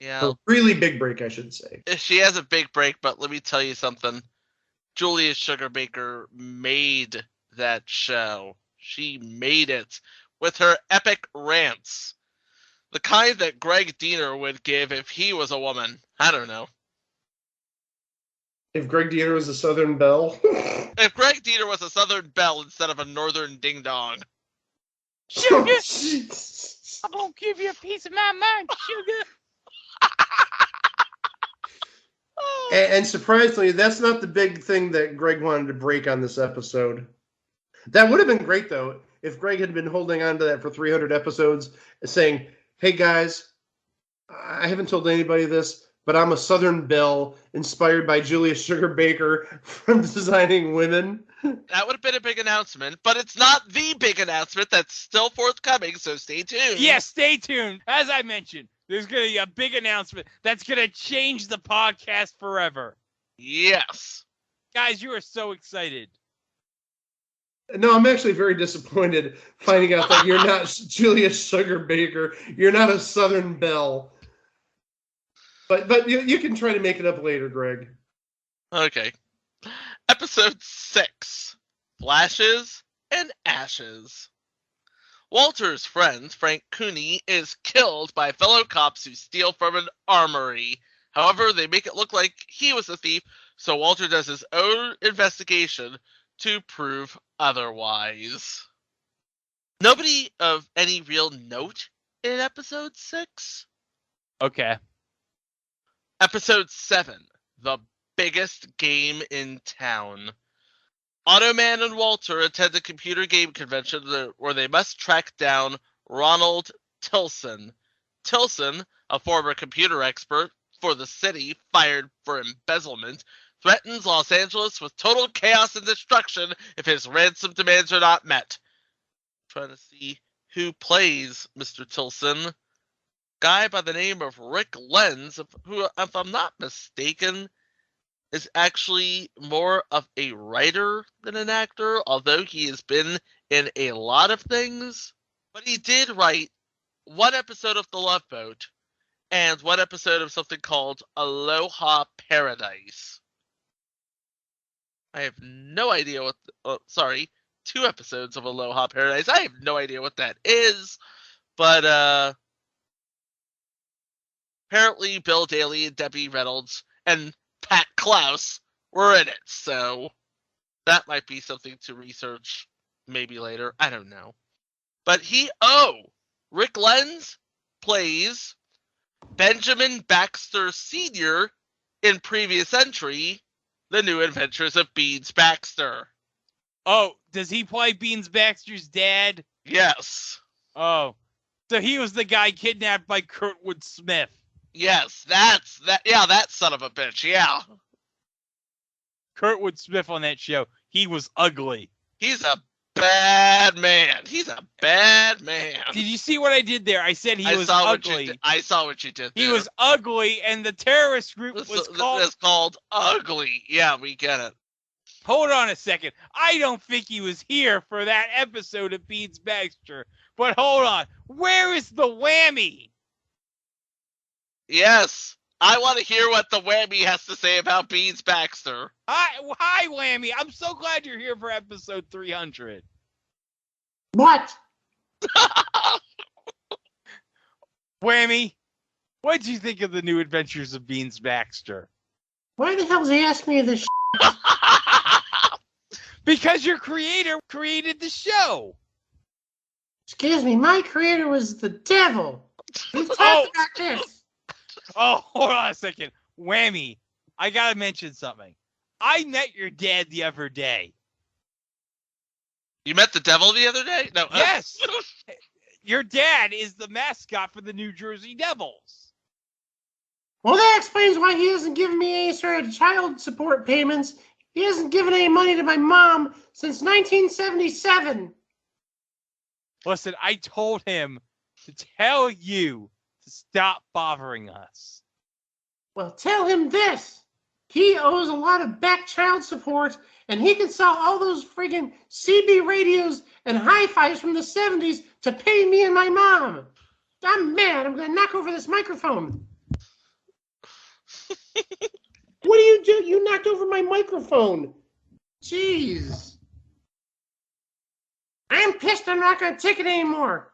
Yeah. A really big break, I should say. She has a big break, but let me tell you something. Julia Sugarbaker made that show. She made it with her epic rants. The kind that Greg Diener would give if he was a woman. I don't know. If Greg Diener was a Southern belle? If Greg Diener was a Southern belle instead of a Northern ding-dong. Sugar! I'm gonna give you a piece of my mind, sugar! And surprisingly, that's not the big thing that Greg wanted to break on this episode. That would have been great, though, if Greg had been holding on to that for 300 episodes, saying, hey, guys, I haven't told anybody this, but I'm a Southern Belle inspired by Julius Sugar Baker from Designing Women. That would have been a big announcement, but it's not the big announcement that's still forthcoming, so stay tuned. Yeah, stay tuned. As I mentioned, there's going to be a big announcement that's going to change the podcast forever. Yes. Guys, you are so excited. No, I'm actually very disappointed finding out that you're not Julius Sugar Baker. You're not a Southern Belle. But you can try to make it up later, Greg. Okay. Episode 6. Flashes and Ashes. Walter's friend, Frank Cooney, is killed by fellow cops who steal from an armory. However, they make it look like he was the thief, so Walter does his own investigation to prove otherwise. Nobody of any real note in episode 6. Okay. Episode 7. The biggest game in town. Automan and Walter attend a computer game convention where they must track down Ronald Tilson. Tilson, a former computer expert for the city fired for embezzlement, threatens Los Angeles with total chaos and destruction if his ransom demands are not met. Trying to see who plays Mr. Tilson. Guy by the name of Rick Lenz, who, if I'm not mistaken, is actually more of a writer than an actor, although he has been in a lot of things. But he did write one episode of The Love Boat and one episode of something called Aloha Paradise. I have no idea what... 2 episodes of Aloha Paradise. I have no idea what that is, but apparently Bill Daly and Debbie Reynolds and Pat Klaus were in it, so that might be something to research maybe later. I don't know. But Rick Lenz plays Benjamin Baxter Sr. in Previous Entry, The New Adventures of Beans Baxter. Oh, does he play Beans Baxter's dad? Yes. Oh, so he was the guy kidnapped by Kurtwood Smith. Yes, that's that. Yeah, that son of a bitch. Yeah. Kurtwood Smith on that show. He was ugly. He's a bad man. He's a bad man. Did you see what I did there? I said he was ugly. I saw what you did there. He was ugly, and the terrorist group was called Ugly. Yeah, we get it. Hold on a second. I don't think he was here for that episode of Beans Baxter. But hold on. Where is the whammy? Yes. I want to hear what the whammy has to say about Beans Baxter. Hi, Whammy. I'm so glad you're here for episode 300. What? Whammy, what did you think of the New Adventures of Beans Baxter? Why the hell is he asking me this Because your creator created the show. Excuse me, my creator was the devil. Who's talking about this? Oh, hold on a second. Whammy, I gotta mention something. I met your dad the other day. You met the devil the other day? No. Yes. Your dad is the mascot for the New Jersey Devils. Well, that explains why he hasn't given me any sort of child support payments. He hasn't given any money to my mom since 1977. Listen, I told him to tell you to stop bothering us. Well, tell him this. He owes a lot of back child support, and he can sell all those friggin' CB radios and hi-fis from the 70s to pay me and my mom. I'm mad. I'm going to knock over this microphone. What do you do? You knocked over my microphone. Jeez. I'm pissed. I'm not going to take it anymore.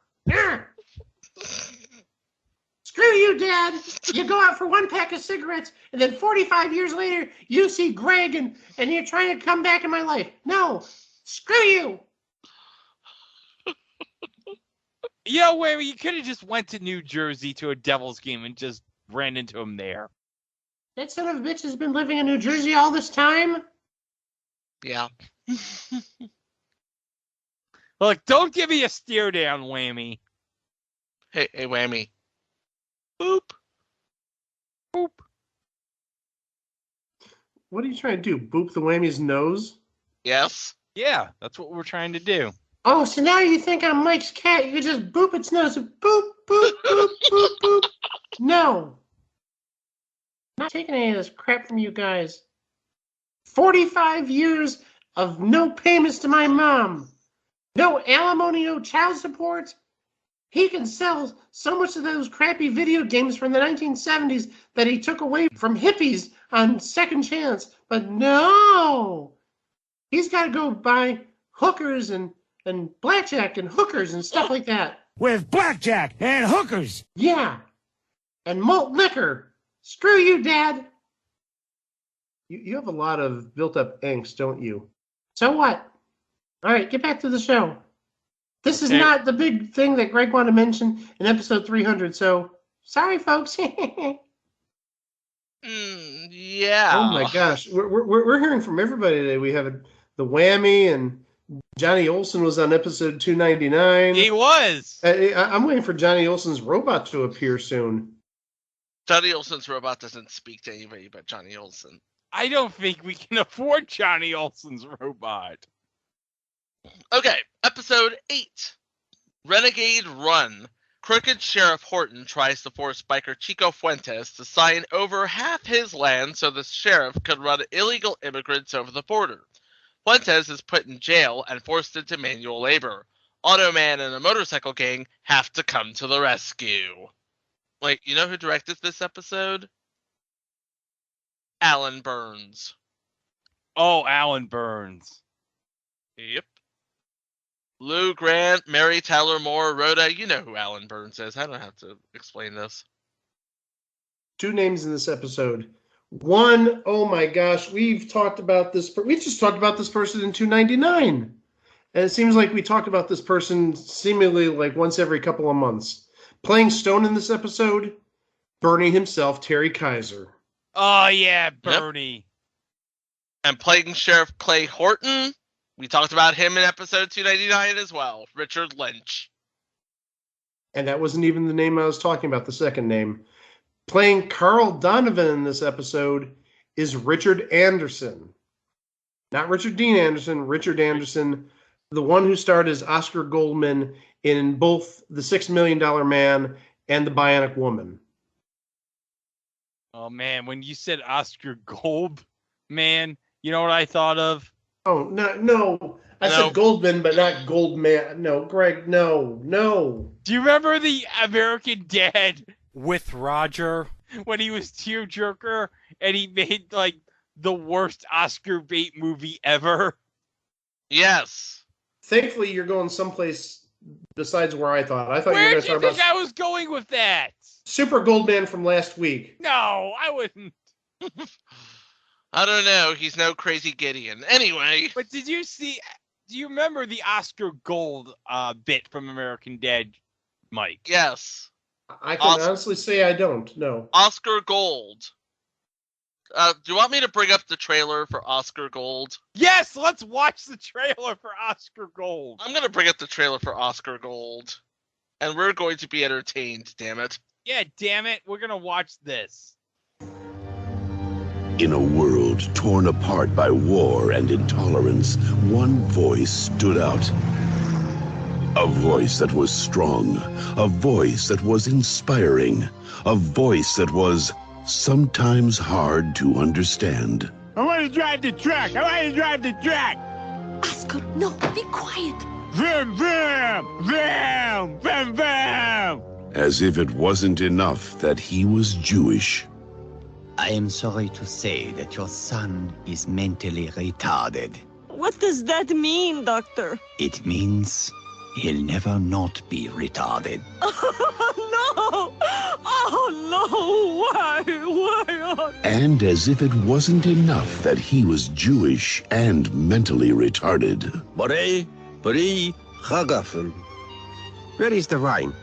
Screw you, Dad. You go out for one pack of cigarettes, and then 45 years later, you see Greg, and you're trying to come back in my life. No. Screw you. You know, where you could have just went to New Jersey to a Devils game and just ran into him there. That son of a bitch has been living in New Jersey all this time? Yeah. Look, don't give me a stare down, Whammy. Hey, Whammy. Boop. What are you trying to do? Boop the Whammy's nose? Yes. Yeah, that's what we're trying to do. Oh, so now you think I'm Mike's cat? You just boop its nose. Boop, boop, boop, boop, boop. No. Not taking any of this crap from you guys. 45 years of no payments to my mom. No alimony, no child support. He can sell so much of those crappy video games from the 1970s that he took away from hippies on Second Chance. But no. He's got to go buy hookers and blackjack and hookers and stuff like that. With blackjack and hookers. Yeah. And malt liquor. Screw you, Dad. You have a lot of built-up angst, don't you? So what? All right, get back to the show. This is not the big thing that Greg wanted to mention in episode 300, so sorry, folks. Yeah. Oh, my gosh. We're hearing from everybody today. We have the Whammy, and Johnny Olsen was on episode 299. He was. I'm waiting for Johnny Olsen's robot to appear soon. Johnny Olsen's robot doesn't speak to anybody but Johnny Olsen. I don't think we can afford Johnny Olsen's robot. Okay, episode 8. Renegade Run. Crooked Sheriff Horton tries to force biker Chico Fuentes to sign over half his land so the sheriff could run illegal immigrants over the border. Fuentes is put in jail and forced into manual labor. Automan and a motorcycle gang have to come to the rescue. Wait, you know who directed this episode? Alan Burns. Oh, Alan Burns. Yep. Lou Grant, Mary Tyler Moore, Rhoda. You know who Alan Burns is. I don't have to explain this. 2 names in this episode. One, oh my gosh, we've talked about this. We just talked about this person in 299. And it seems like we talk about this person seemingly like once every couple of months. Playing Stone in this episode, Bernie himself, Terry Kaiser. Oh, yeah, Bernie. Yep. And playing Sheriff Clay Horton, we talked about him in episode 299 as well, Richard Lynch. And that wasn't even the name I was talking about, the second name. Playing Carl Donovan in this episode is Richard Anderson. Not Richard Dean Anderson, Richard Anderson, the one who starred as Oscar Goldman in both The $6 Million Man and The Bionic Woman. Oh, man, when you said Oscar Goldman, you know what I thought of? Oh, no. I said Goldman, but not Goldman. No, Greg, no. Do you remember the American Dad with Roger when he was tearjerker and he made like the worst Oscar bait movie ever? Yes. Thankfully, you're going someplace besides where I thought. I thought Where you were did going you to talk think about I was going with that? Super Goldman from last week. No, I wouldn't. I don't know. He's no crazy Gideon. Anyway. But do you remember the Oscar Gold bit from American Dad, Mike? Yes. I can honestly say I don't. No. Oscar Gold. Do you want me to bring up the trailer for Oscar Gold? Yes, let's watch the trailer for Oscar Gold. I'm going to bring up the trailer for Oscar Gold. And we're going to be entertained, damn it. Yeah, damn it. We're going to watch this. In a world torn apart by war and intolerance, one voice stood out. A voice that was strong, a voice that was inspiring, a voice that was sometimes hard to understand. I want to drive the truck! Oscar, no, be quiet. Vroom, vroom! Vroom! Vroom, vroom! As if it wasn't enough that he was Jewish. I am sorry to say that your son is mentally retarded. What does that mean, Doctor? It means he'll never not be retarded. Oh, no! Oh, no! Why? And as if it wasn't enough that he was Jewish and mentally retarded. Where is the wine?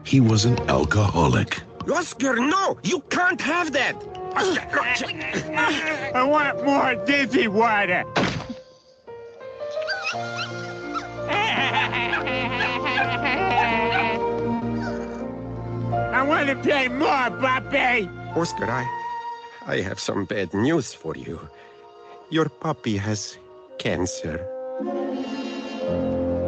He was an alcoholic. Oscar, no! You can't have that! I want more dizzy water! I want to play more, Bobby! Oscar, I have some bad news for you. Your puppy has cancer.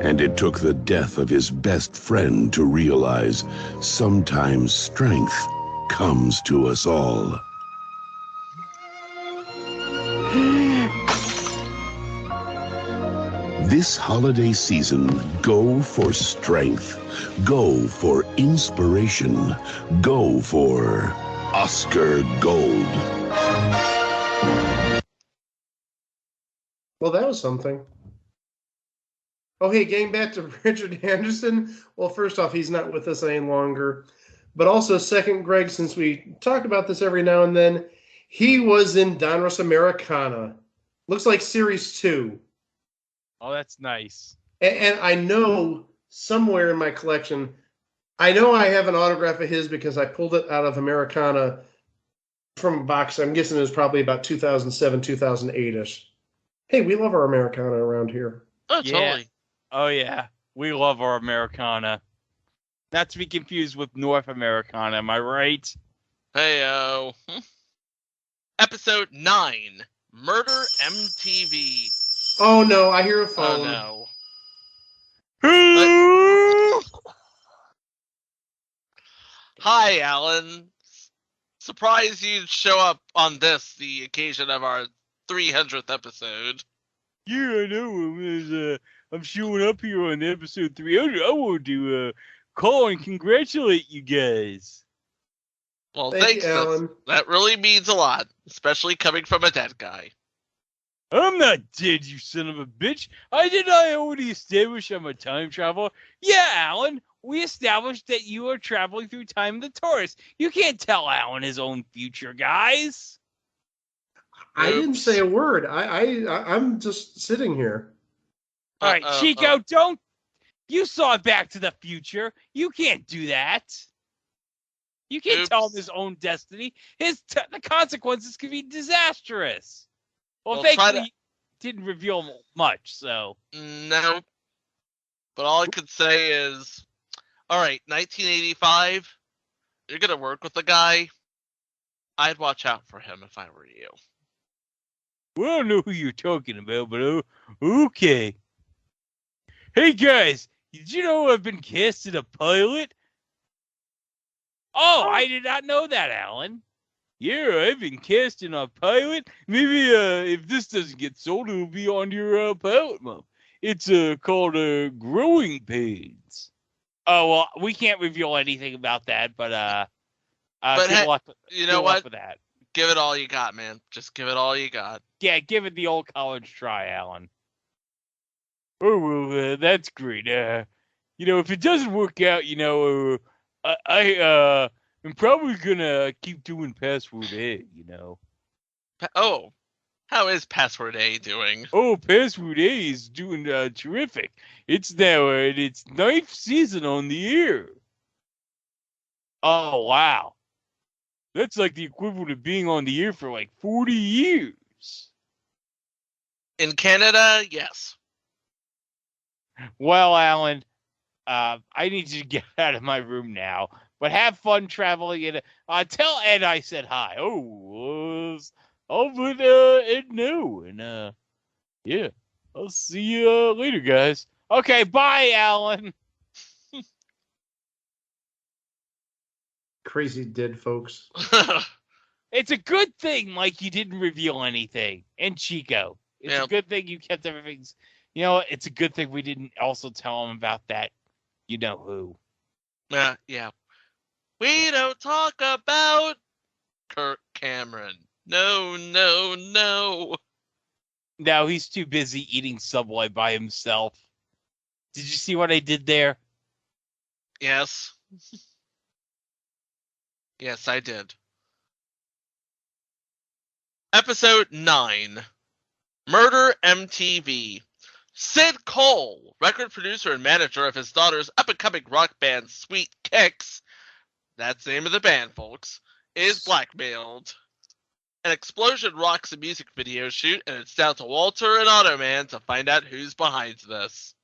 And it took the death of his best friend to realize sometimes strength comes to us all. This holiday season, go for strength. Go for inspiration. Go for Oscar Gold. Well, that was something. Okay, getting back to Richard Anderson. Well, first off, he's not with us any longer. But also, second, Greg, since we talk about this every now and then, he was in Donruss Americana. Looks like Series 2. Oh, that's nice. And I know somewhere in my collection, I know I have an autograph of his because I pulled it out of Americana from a box. I'm guessing it was probably about 2007, 2008-ish. Hey, we love our Americana around here. Oh, totally. Oh, yeah. We love our Americana. Not to be confused with North Americana, am I right? Hey-o. Episode 9, Murder MTV. Oh, no, I hear a phone. Oh, no. Hi, Alan. Surprised you'd show up on this, the occasion of our 300th episode. Yeah, I know. I'm showing up here on episode 300. I want to call and congratulate you guys. Well, Thank thanks, you, Alan. That really means a lot, especially coming from a dead guy. I'm not dead, you son of a bitch. Didn't I already establish I'm a time traveler? Yeah, Alan. We established that you are traveling through time the Taurus. You can't tell Alan his own future, guys. I didn't say a word. I'm just sitting here. All right, Chico, don't. You saw Back to the Future. You can't do that. You can't tell him his own destiny. The consequences could be disastrous. Well, thankfully, you didn't reveal much, so. No. But all I could say is, all right, 1985, you're going to work with the guy. I'd watch out for him if I were you. Well, I don't know who you're talking about, but okay. Hey, guys, did you know I've been cast as a pilot? Oh, I did not know that, Alan. Yeah, I've been cast in a pilot. Maybe if this doesn't get sold, it'll be on your pilot month. It's called Growing Pains. Oh, well, we can't reveal anything about that, but good luck, you know what? With that. Give it all you got, man. Just give it all you got. Yeah, give it the old college try, Alan. Oh, well, that's great. If it doesn't work out, I'm probably gonna keep doing Password A, Oh, how is Password A doing? Oh, Password A is doing terrific. It's now in its 9th season on the air. Oh, wow. That's like the equivalent of being on the air for like 40 years. In Canada, yes. Well, Alan, I need you to get out of my room now. But have fun traveling in. Tell Ed I said hi. Oh, I'll let Ed know. And yeah, I'll see you later, guys. Okay, bye, Alan. Crazy dead folks. It's a good thing, like, you didn't reveal anything. And Chico, it's a good thing you kept everything. It's a good thing we didn't also tell him about that. You know who? Yeah. We don't talk about Kirk Cameron. No. No, he's too busy eating Subway by himself. Did you see what I did there? Yes. Yes, I did. Episode 9. Murder MTV. Sid Cole, record producer and manager of his daughter's up-and-coming rock band Sweet Kicks, that's the name of the band, folks, is blackmailed. An explosion rocks a music video shoot, and it's down to Walter and Automan to find out who's behind this.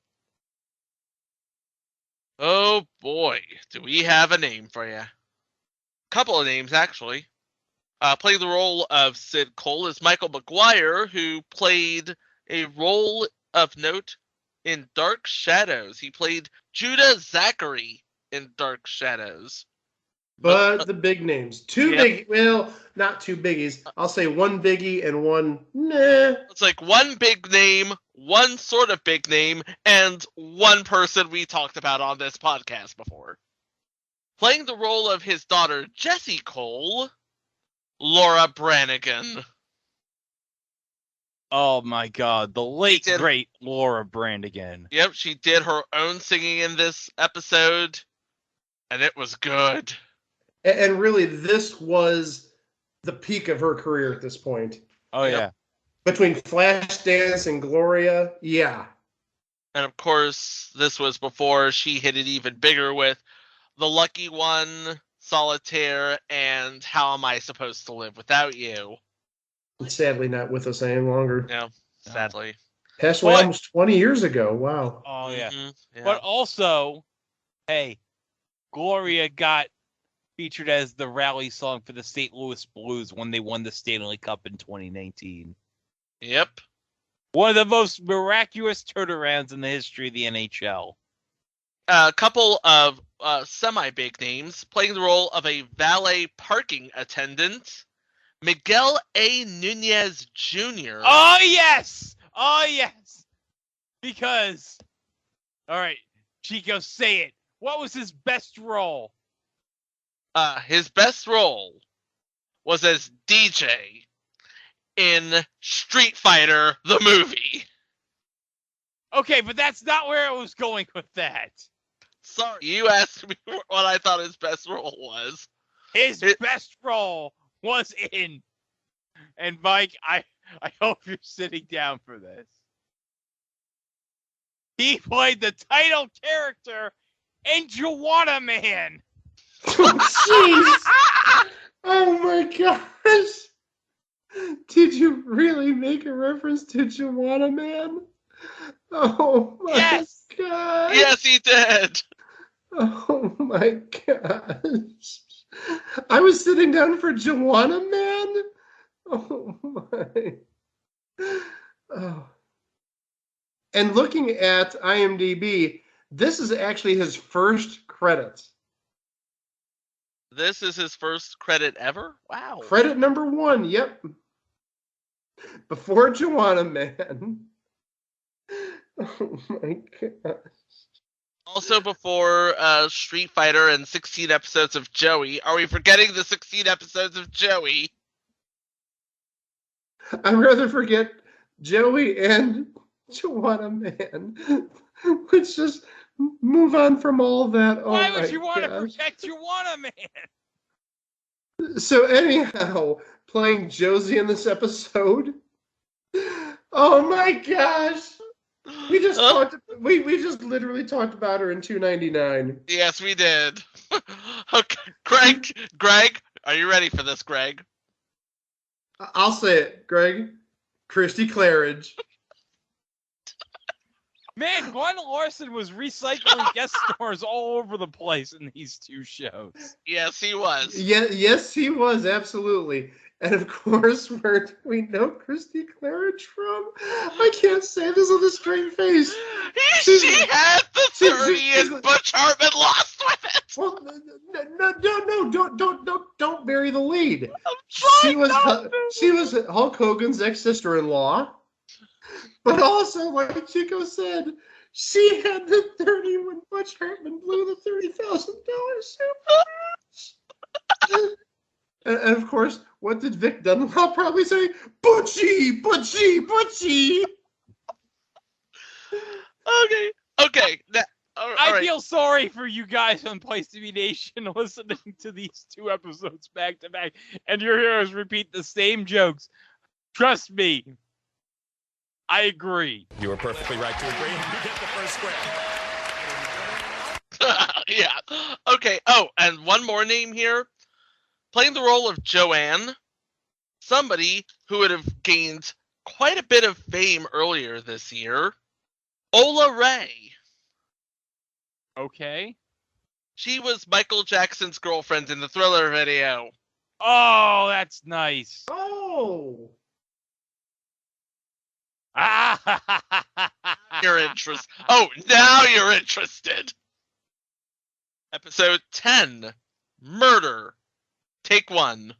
Oh boy, do we have a name for you. Couple of names, actually. Playing the role of Sid Cole is Michael McGuire, who played a role of note in Dark Shadows. He played Judah Zachary in Dark Shadows. But the big names. Not two biggies. I'll say one biggie and one nah. It's like one big name, one sort of big name, and one person we talked about on this podcast before. Playing the role of his daughter, Jessie Cole, Laura Branigan. Oh my god, the late great Laura Branigan. Yep, she did her own singing in this episode, and it was good. And really, this was the peak of her career at this point. Oh, yeah. Between Flashdance and Gloria, yeah. And of course, this was before she hit it even bigger with The Lucky One, Solitaire, and How Am I Supposed to Live Without You? Sadly not with us any longer. Yeah, sadly. Passed away almost 20 years ago. Wow. Oh, yeah. Yeah. But also, hey, Gloria got featured as the rally song for the St. Louis Blues when they won the Stanley Cup in 2019. Yep. One of the most miraculous turnarounds in the history of the NHL. A couple of semi-big names playing the role of a valet parking attendant, Miguel A. Nunez Jr. Oh, yes! Oh, yes! Because, all right, Chico, say it. What was his best role? His best role was as DJ in Street Fighter, the movie. Okay, but that's not where I was going with that. Sorry, you asked me what I thought his best role was. His best role was in, and Mike, I hope you're sitting down for this. He played the title character in Joanna Man. Oh, jeez. Oh, my gosh. Did you really make a reference to Joanna Man? Oh, my gosh. Yes, he did. Oh, my gosh. I was sitting down for Joanna Man? Oh, my. Oh. And looking at IMDb, this is actually his first credit. This is his first credit ever? Wow. Credit number 1, yep. Before Joanna Man. Oh my gosh. Also before Street Fighter and 16 episodes of Joey. Are we forgetting the 16 episodes of Joey? I'd rather forget Joey and Joanna Man. Let's just move on from all that. Oh, why would you want to protect Joanna Man? So anyhow, playing Josie in this episode. Oh my gosh. We just we just literally talked about her in 299. Yes, we did. Okay, Greg, are you ready for this, Greg? I'll say it, Greg. Christy Claridge. Man, Gwen Larson was recycling guest stars all over the place in these two shows. Yes, he was. Yes, he was, absolutely. And of course, where do we know Christy Claridge from? I can't say this with a straight face. She had the 30 and Butch Hartman lost with it. Well, don't bury the lead. She was Hulk Hogan's ex-sister-in-law. But also, like Chico said, she had the 30 when Butch Hartman blew the $30,000 super. And of course, what did Vic Dunlop probably say? Butchie, Butchie, Butchie. Okay. I feel sorry for you guys on Place to Be Nation listening to these two episodes back to back, and your heroes repeat the same jokes. Trust me. I agree. You were perfectly right to agree. You get the first square. Yeah. Okay. Oh, and one more name here. Playing the role of Joanne, somebody who would have gained quite a bit of fame earlier this year, Ola Ray. Okay. She was Michael Jackson's girlfriend in the Thriller video. Oh, that's nice. Oh. You're interested. Oh, now you're interested. Episode 10, Murder. Take 1.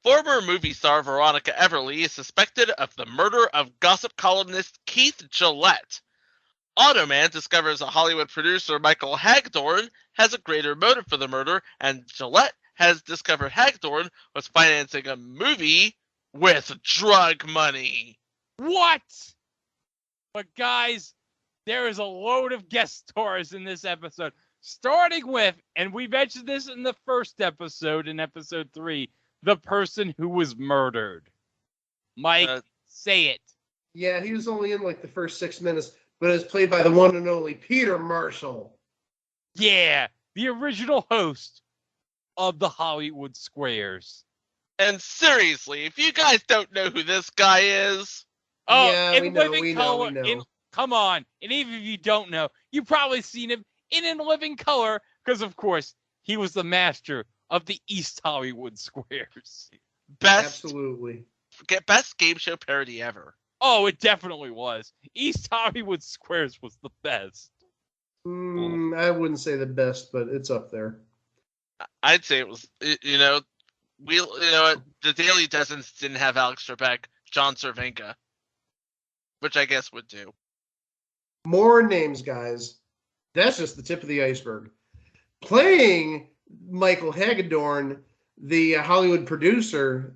Former movie star Veronica Everly is suspected of the murder of gossip columnist Keith Gillette. Automan discovers a Hollywood producer, Michael Hagdorn, has a greater motive for the murder, and Gillette has discovered Hagdorn was financing a movie with drug money. What? But guys, there is a load of guest stars in this episode, starting with, and we mentioned this in the first episode, in episode 3, the person who was murdered. Mike, say it. Yeah, he was only in like the first 6 minutes, but it's played by the one and only Peter Marshall. Yeah, the original host of the Hollywood Squares. And seriously, if you guys don't know who this guy is... Oh, yeah, in we know, Living we Color. know. Come on. And even if you don't know, you've probably seen him in Living Color, because, of course, he was the master of the East Hollywood Squares. Absolutely. Best game show parody ever. Oh, it definitely was. East Hollywood Squares was the best. I wouldn't say the best, but it's up there. I'd say it was, the Daily Dozens didn't have Alex Trebek, John Cervenka, which I guess would do. More names, guys. That's just the tip of the iceberg. Playing Michael Hagedorn, the Hollywood producer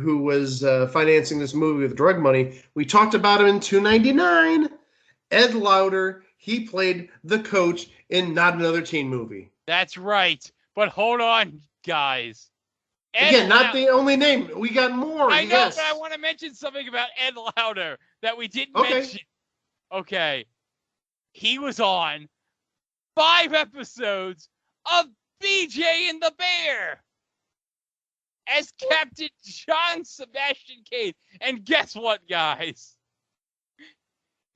who was financing this movie with drug money, we talked about him in 299. Ed Lauder, he played the coach in Not Another Teen Movie. That's right. But hold on, guys. Again, not the only name. We got more. I know, but I want to mention something about Ed Lauder that we didn't mention. Okay. He was on 5 episodes of BJ and the Bear as Captain John Sebastian Cade. And guess what, guys?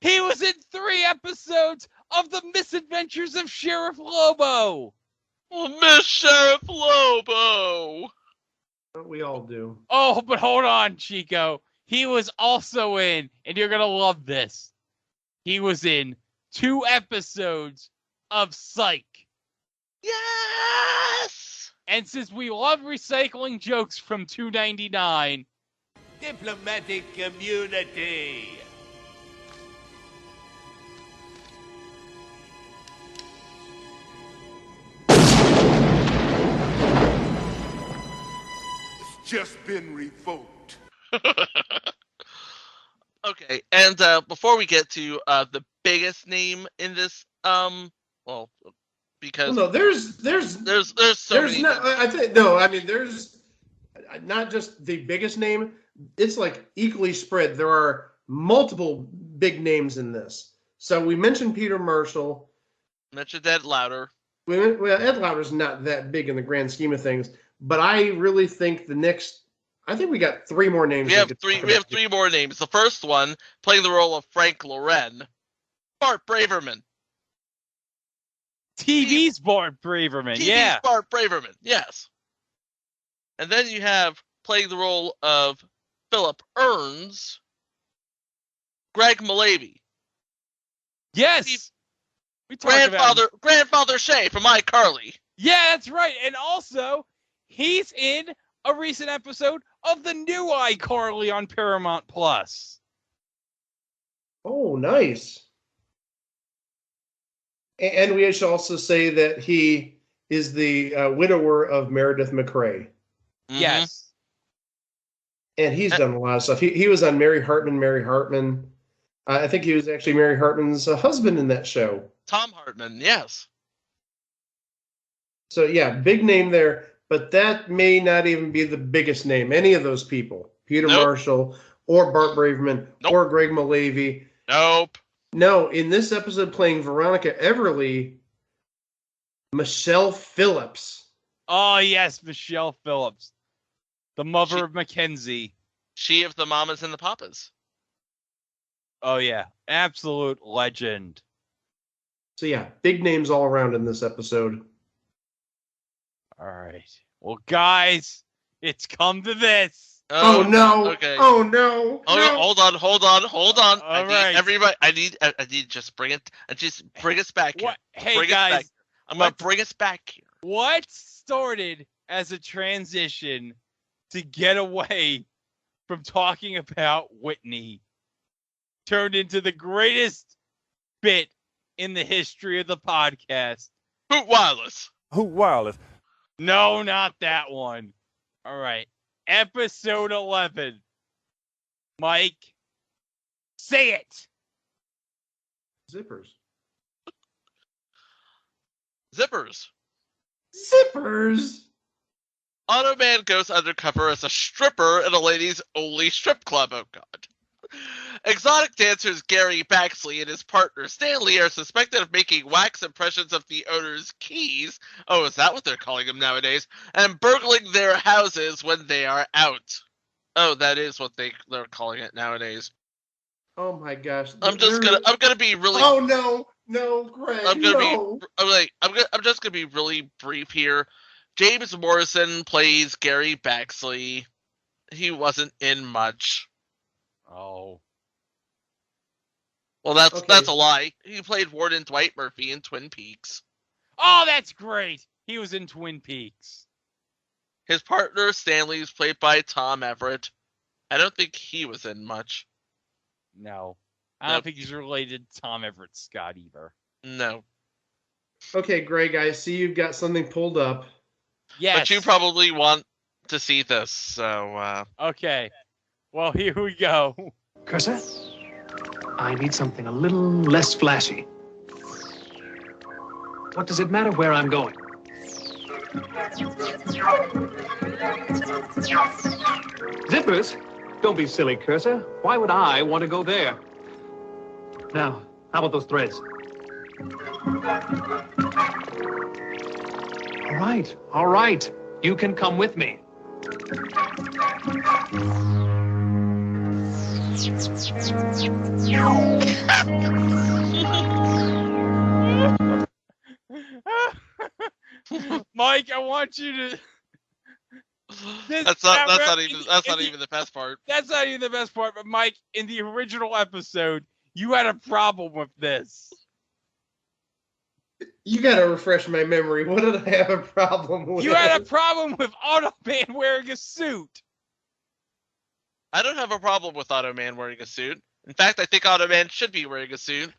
He was in 3 episodes of The Misadventures of Sheriff Lobo. Miss Sheriff Lobo. We all do. Oh, but hold on, Chico. He was also in, and you're going to love this, he was in 2 episodes of Psych. Yes! And since we love recycling jokes from 299... Diplomatic community. Just been revoked. Okay, and before we get to the biggest name in this, because there's so many. There's not just the biggest name. It's like equally spread. There are multiple big names in this. So we mentioned Peter Marshall. Mentioned Ed Lauder. Ed Lauder's not that big in the grand scheme of things. But I really think I think we got 3 more names. We have 3 more names. The first one, playing the role of Frank Loren, Bart Braverman. TV's Bart Braverman, TV's Bart Braverman, yes. And then you have, playing the role of Philip Earns, Greg Malavey. Yes! Grandfather Shay from iCarly. Yeah, that's right. And also, he's in a recent episode of the new iCarly on Paramount Plus. Oh, nice. And we should also say that he is the widower of Meredith McRae. Mm-hmm. Yes. And he's done a lot of stuff. He was on Mary Hartman. I think he was actually Mary Hartman's husband in that show. Tom Hartman, yes. So, yeah, big name there. But that may not even be the biggest name. Any of those people. Peter Marshall or Bart Braverman or Greg Malavey. Nope. No, in this episode playing Veronica Everly, Michelle Phillips. Oh, yes, Michelle Phillips. The mother of Mackenzie. She of the Mamas and the Papas. Oh, yeah. Absolute legend. So, yeah, big names all around in this episode. All right. Well, guys, it's come to this. Oh no! Okay. Oh no! Hold on. All right. Everybody. I need just bring it. Just bring us back here. What? Hey, bring guys. Us back. I'm gonna bring us back here. What started as a transition to get away from talking about Whitney turned into the greatest bit in the history of the podcast. Hoot Wireless. Hoot Wireless. No, not that one. All right. Episode 11. Mike, say it. Zippers. Automan goes undercover as a stripper in a ladies' only strip club. Oh, God. Exotic dancers Gary Baxley and his partner Stanley are suspected of making wax impressions of the owner's keys. Oh, is that what they're calling them nowadays? And burgling their houses when they are out. Oh, that is what they're calling it nowadays. Oh my gosh! I'm gonna be really. Oh no, Greg! I'm just gonna be really brief here. James Morrison plays Gary Baxley. He wasn't in much. Oh. Well, that's a lie. He played Warden Dwight Murphy in Twin Peaks. Oh, that's great. He was in Twin Peaks. His partner Stanley is played by Tom Everett. I don't think he was in much. No. I don't think he's related to Tom Everett Scott either. No. Okay, Greg, I see you've got something pulled up. Yes. But you probably want to see this, so... Okay. Well, here we go. Cursor, I need something a little less flashy. What does it matter where I'm going? Zippers? Don't be silly, Cursor. Why would I want to go there? Now, how about those threads? All right. You can come with me. Mike, I want you to. That's not even the best part. That's not even the best part. But Mike, in the original episode, you had a problem with this. You gotta refresh my memory. What did I have a problem with? You had a problem with Automan wearing a suit. I don't have a problem with Automan wearing a suit. In fact, I think Automan should be wearing a suit.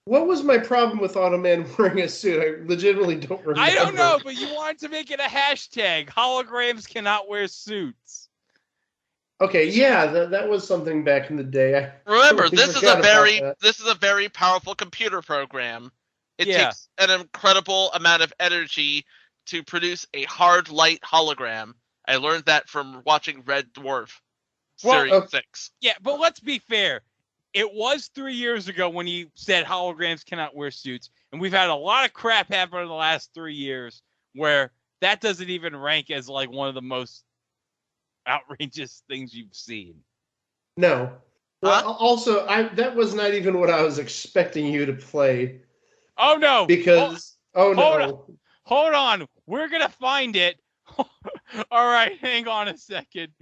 What was my problem with Automan wearing a suit? I legitimately don't remember. I don't know, but you wanted to make it a hashtag. Holograms cannot wear suits. Okay, yeah, that was something back in the day. Remember, this is a very powerful computer program. It takes an incredible amount of energy to produce a hard light hologram. I learned that from watching Red Dwarf Series 6. Yeah, but let's be fair. It was 3 years ago when he said holograms cannot wear suits, and we've had a lot of crap happen in the last 3 years where that doesn't even rank as like one of the most outrageous things you've seen. No. Well, also, that was not even what I was expecting you to play. Oh no! Because Hold on, we're gonna find it. All right, hang on a second.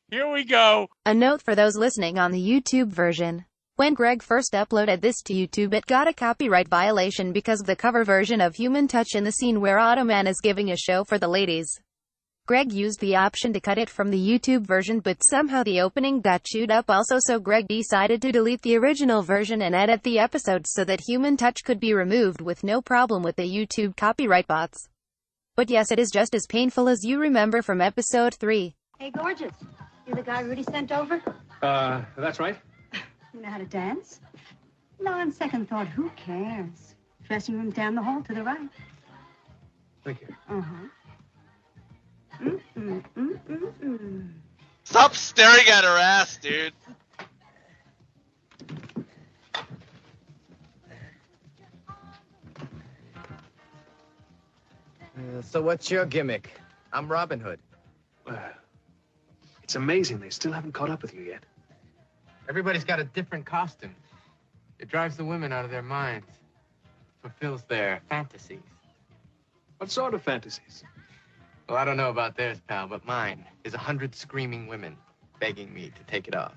Here we go. A note for those listening on the YouTube version. When Greg first uploaded this to YouTube, it got a copyright violation because of the cover version of Human Touch in the scene where Automan is giving a show for the ladies. Greg used the option to cut it from the YouTube version, but somehow the opening got chewed up also, so Greg decided to delete the original version and edit the episode so that Human Touch could be removed with no problem with the YouTube copyright bots. But yes, it is just as painful as you remember from episode 3. Hey, gorgeous. You the guy Rudy sent over? That's right. You know how to dance? No, on second thought, who cares? Dressing room down the hall to the right. Thank you. Uh-huh. Stop staring at her ass, dude. So what's your gimmick? I'm Robin Hood. It's amazing they still haven't caught up with you yet. Everybody's got a different costume. It drives the women out of their minds. Fulfills their fantasies. What sort of fantasies? Well, I don't know about theirs, pal, but mine is 100 screaming women begging me to take it off.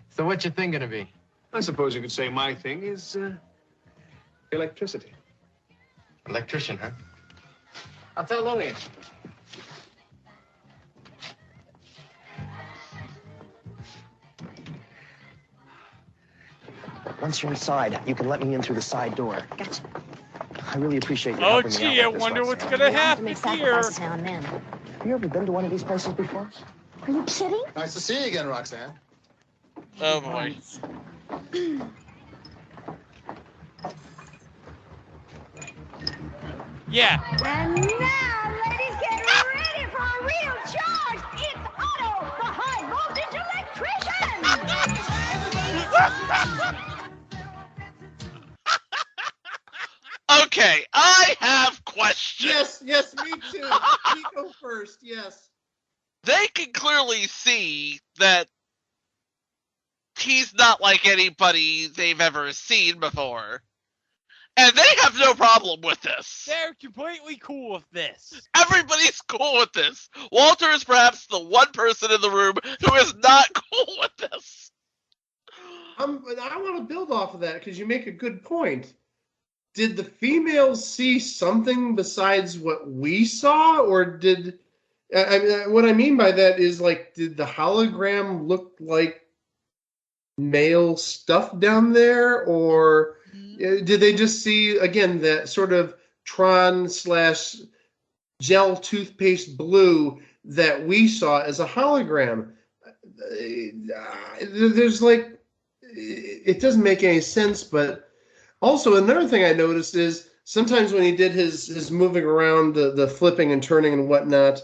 So what's your thing gonna be? I suppose you could say my thing is electricity. Electrician, huh? I'll tell Lillian. Once you're inside, you can let me in through the side door. Gotcha. I really appreciate you Oh, helping me out gee, I with this, wonder what's Roxanne. gonna We have happen to make here. sacrifices now and then. Have you ever been to one of these places before? Are you kidding? Nice to see you again, Roxanne. Oh boy. Yeah. And now, ladies, get ready for a real charge. It's Otto, the high voltage electrician. Okay, I have questions. Yes, me too. Chico first, yes. They can clearly see that he's not like anybody they've ever seen before. And they have no problem with this. They're completely cool with this. Everybody's cool with this. Walter is perhaps the one person in the room who is not cool with this. I want to build off of that because you make a good point. Did the females see something besides what we saw, or did... what I mean by that is, like, did the hologram look like male stuff down there, or did they just see, again, that sort of Tron/gel toothpaste blue that we saw as a hologram? There's like, it doesn't make any sense. But also another thing I noticed is sometimes when he did his moving around, the flipping and turning and whatnot,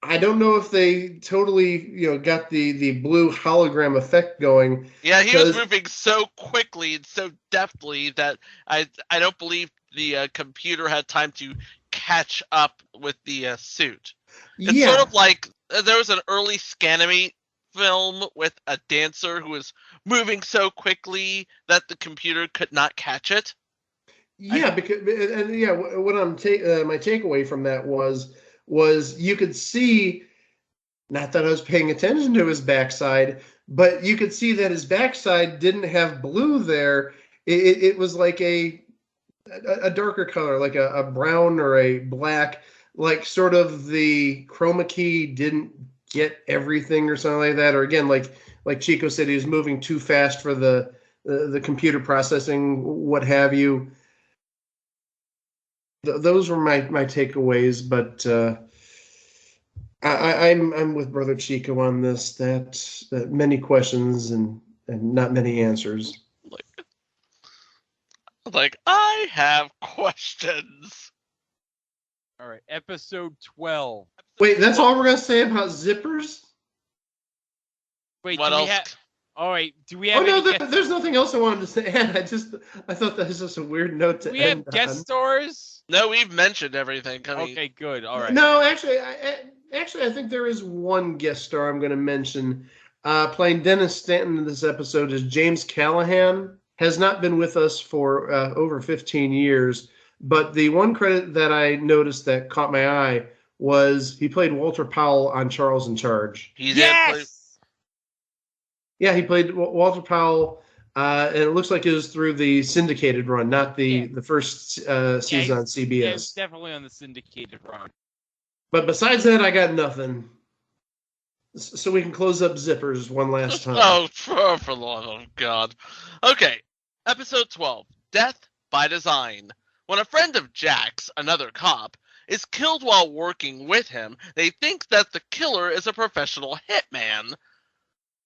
I don't know if they totally, got the blue hologram effect going. Yeah, he was moving so quickly and so deftly that I don't believe the computer had time to catch up with the suit. It's sort of like there was an early Scanimate film with a dancer who was moving so quickly that the computer could not catch it. Yeah, what my takeaway from that was you could see, not that I was paying attention to his backside, but you could see that his backside didn't have blue there. It was like a darker color, like a brown or a black, like sort of the chroma key didn't get everything or something like that. Or again, like Chico said, he was moving too fast for the computer processing, what have you. Those were my takeaways, but I'm with Brother Chico on this. That many questions and not many answers. Like I have questions. All right, episode 12. Wait, that's all we're gonna say about zippers? Wait, what else? All right, do we have? There's nothing else I wanted to say. I thought that was just a weird note to we end have guest on. stars? No, we've mentioned everything. Okay, good. All right. No, actually, I think there is one guest star I'm going to mention. Playing Dennis Stanton in this episode is James Callahan. Has not been with us for over 15 years, but the one credit that I noticed that caught my eye was he played Walter Powell on Charles in Charge. Yeah, he played Walter Powell, and it looks like it was through the syndicated run, not the first season on CBS. Yeah, it's definitely on the syndicated run. But besides that, I got nothing. So we can close up zippers one last time. Oh, for the love of God. Okay, episode 12, Death by Design. When a friend of Jack's, another cop, is killed while working with him, they think that the killer is a professional hitman.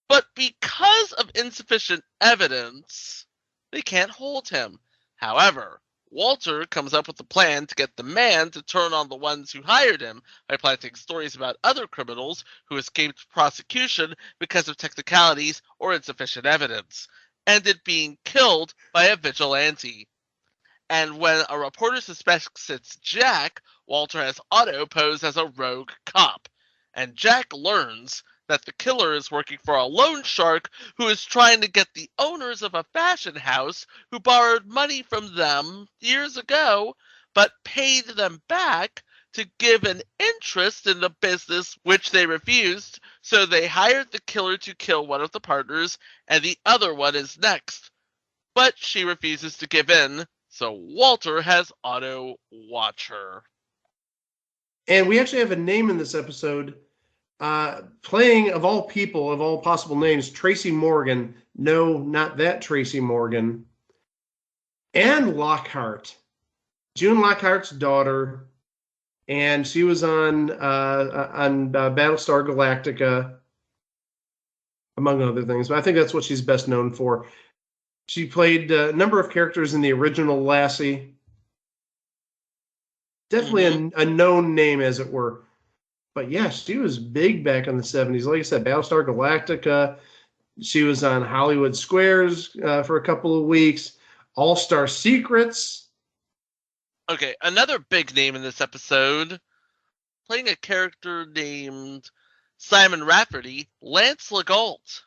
But because of insufficient evidence, they can't hold him. However, Walter comes up with a plan to get the man to turn on the ones who hired him by planting stories about other criminals who escaped prosecution because of technicalities or insufficient evidence, ended being killed by a vigilante. And when a reporter suspects it's Jack, Walter has Otto pose as a rogue cop. And Jack learns that the killer is working for a loan shark who is trying to get the owners of a fashion house who borrowed money from them years ago but paid them back to give an interest in the business, which they refused, so they hired the killer to kill one of the partners, and the other one is next. But she refuses to give in, so Walter has Otto watch her. And we actually have a name in this episode, playing, of all people, of all possible names, Tracy Morgan. No, not that Tracy Morgan. And Lockhart. June Lockhart's daughter. And she was on Battlestar Galactica, among other things. But I think that's what she's best known for. She played a number of characters in the original Lassie. Definitely a known name, as it were. But yeah, she was big back in the 70s. Like I said, Battlestar Galactica. She was on Hollywood Squares for a couple of weeks. All-Star Secrets. Okay, another big name in this episode, playing a character named Simon Rafferty, Lance Legault,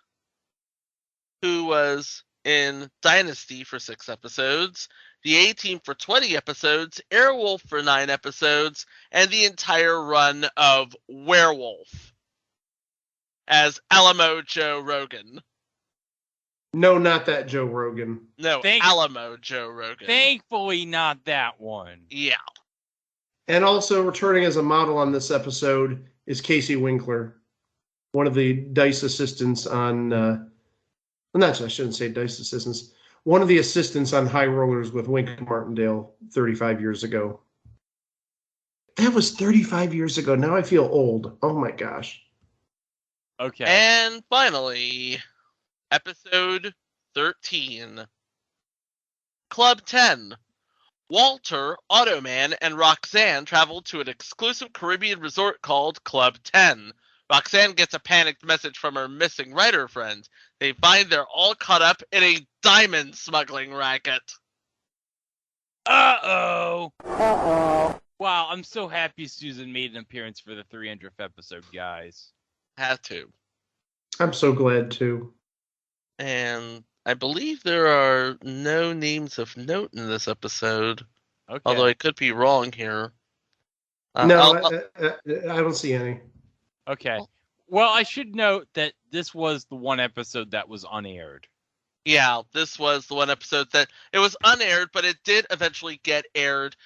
who was in Dynasty for 6 episodes, The A-Team for 20 episodes, Airwolf for 9 episodes, and the entire run of Werewolf as Alamo Joe Rogan. No, not that Joe Rogan. No, Alamo Joe Rogan. Thankfully, not that one. Yeah. And also returning as a model on this episode is Casey Winkler, one of the Dice assistants on... I shouldn't say Dice assistants. One of the assistants on High Rollers with Wink Martindale 35 years ago. That was 35 years ago. Now I feel old. Oh my gosh. Okay. And finally, episode 13. Club 10. Walter, Automan, and Roxanne travel to an exclusive Caribbean resort called Club 10. Roxanne gets a panicked message from her missing writer friend. They find they're all caught up in a diamond smuggling racket. Uh-oh. Uh-oh. Wow, I'm so happy Susan made an appearance for the 300th episode, guys. Had to. I'm so glad, too. And I believe there are no names of note in this episode. Okay. Although I could be wrong here. I don't see any. Okay. Well, I should note that this was the one episode that was unaired. Yeah, this was the one episode that it was unaired, but it did eventually get aired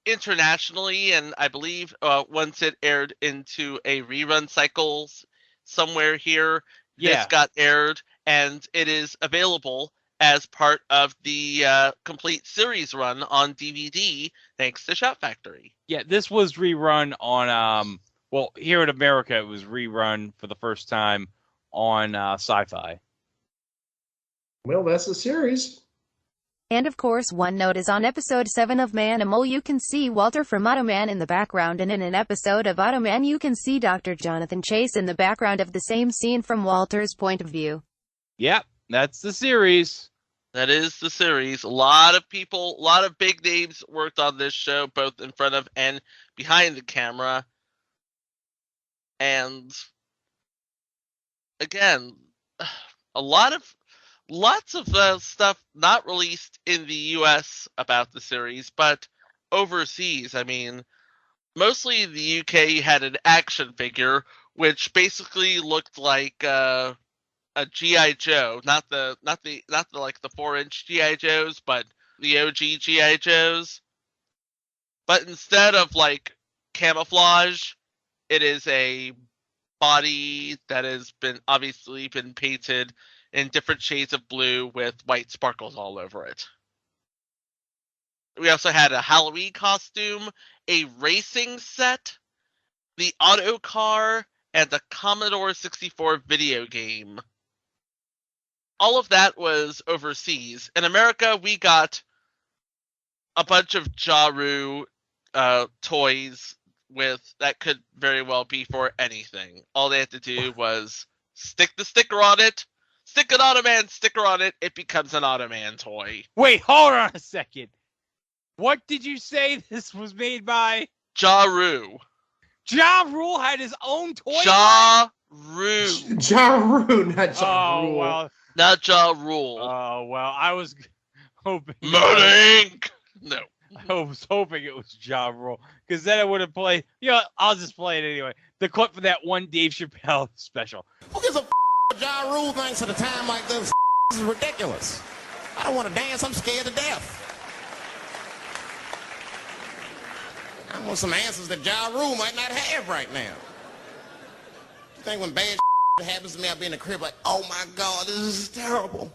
internationally, and I believe once it aired into a rerun cycle somewhere here, this got aired, and it is available as part of the complete series run on DVD, thanks to Shout Factory. Yeah, this was rerun on, well, here in America, it was rerun for the first time on Sci-Fi. Well, that's the series. And of course, one note is on episode 7 of Manimal, you can see Walter from Automan in the background, and in an episode of Automan, you can see Dr. Jonathan Chase in the background of the same scene from Walter's point of view. Yep, that's the series. That is the series. A lot of people, a lot of big names worked on this show, both in front of and behind the camera. And again, lots of stuff not released in the U.S. about the series, but overseas. I mean, mostly in the UK had an action figure, which basically looked like a G.I. Joe, not the like the 4-inch G.I. Joes, but the OG G.I. Joes. But instead of like camouflage, it is a body that has been obviously been painted in different shades of blue with white sparkles all over it. We also had a Halloween costume, a racing set, the auto car, and the Commodore 64 video game. All of that was overseas. In America, we got a bunch of Jaru toys that could very well be for anything. All they had to do was stick the sticker on it, stick an Automan sticker on it, it becomes an Automan toy. Wait, hold on a second. What did you say this was made by? Jaru. Ja Rule had his own toy Jaru. Jaru, not Ja Rule. Well. Not Ja Rule. Oh, well, I was hoping. Mudink! No. I was hoping it was Ja Rule, because then I would have played. You know, I'll just play it anyway. The clip for that one Dave Chappelle special. Who gives a what Ja Rule thinks at a time like this? This is ridiculous. I don't want to dance. I'm scared to death. I want some answers that Ja Rule might not have right now. You think when bad happens to me, I'll be in the crib like, oh my God, this is terrible.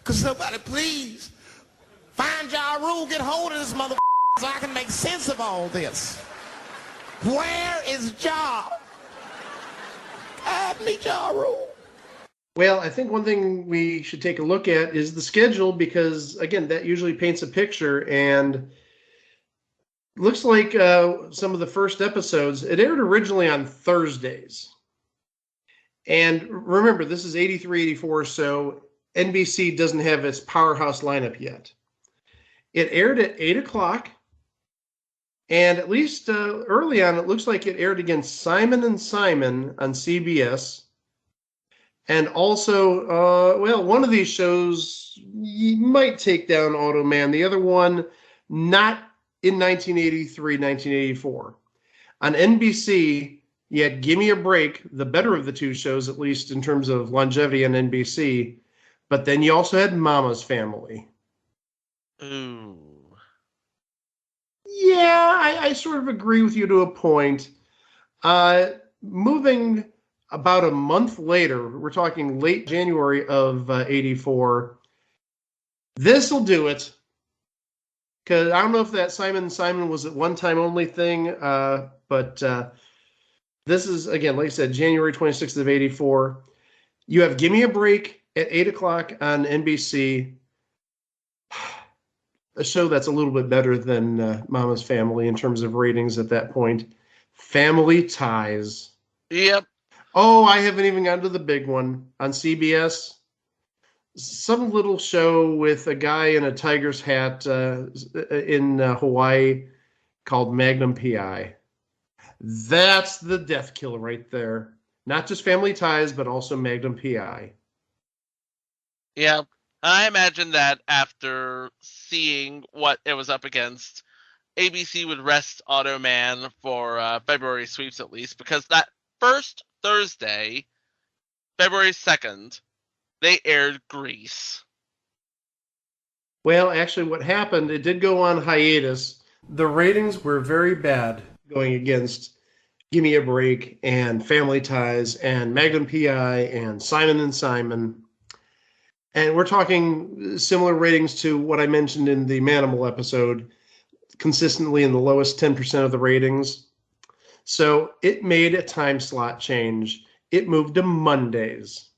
Could somebody please find Ja Rule, get hold of this mother so I can make sense of all this. Where is Ja? Guide me, Ja Rule. Well, I think one thing we should take a look at is the schedule because, again, that usually paints a picture. And looks like some of the first episodes, it aired originally on Thursdays. And remember, this is 83, 84, so NBC doesn't have its powerhouse lineup yet. It aired at 8 o'clock. And at least early on, it looks like it aired against Simon & Simon on CBS. And also, well, one of these shows you might take down Automan. The other one, not in 1983, 1984. On NBC, you had Gimme a Break, the better of the two shows, at least in terms of longevity on NBC. But then you also had Mama's Family. Ooh. Yeah, I sort of agree with you to a point. Moving about a month later, we're talking late January of 84, this'll do it. Because I don't know if that Simon & Simon was a one-time only thing, but this is, again, like I said, January 26th of 84. You have Gimme a Break at 8 o'clock on NBC. A show that's a little bit better than Mama's Family in terms of ratings at that point. Family Ties. Yep. Oh, I haven't even gotten to the big one on CBS. Some little show with a guy in a tiger's hat in Hawaii called Magnum P.I. That's the death killer right there. Not just Family Ties, but also Magnum P.I. Yeah. I imagine that after seeing what it was up against, ABC would rest Automan for February sweeps at least, because that first Thursday, February 2nd, they aired Grease. Well, actually, what happened, it did go on hiatus. The ratings were very bad going against Gimme a Break and Family Ties and Magnum P.I. and Simon & Simon. And we're talking similar ratings to what I mentioned in the Manimal episode, consistently in the lowest 10% of the ratings. So it made a time slot change. It moved to Mondays.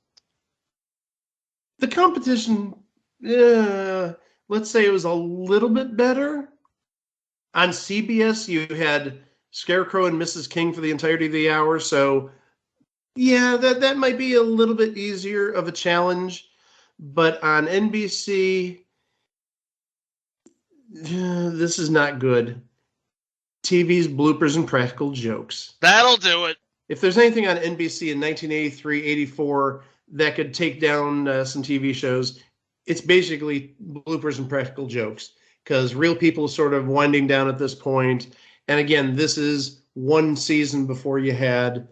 The competition, let's say it was a little bit better. On CBS, you had Scarecrow and Mrs. King for the entirety of the hour. So, yeah, that might be a little bit easier of a challenge. But on NBC, this is not good. TV's bloopers and practical jokes. That'll do it. If there's anything on NBC in 1983, 84 that could take down some TV shows, it's basically bloopers and practical jokes. Because real people are sort of winding down at this point. And again, this is one season before you had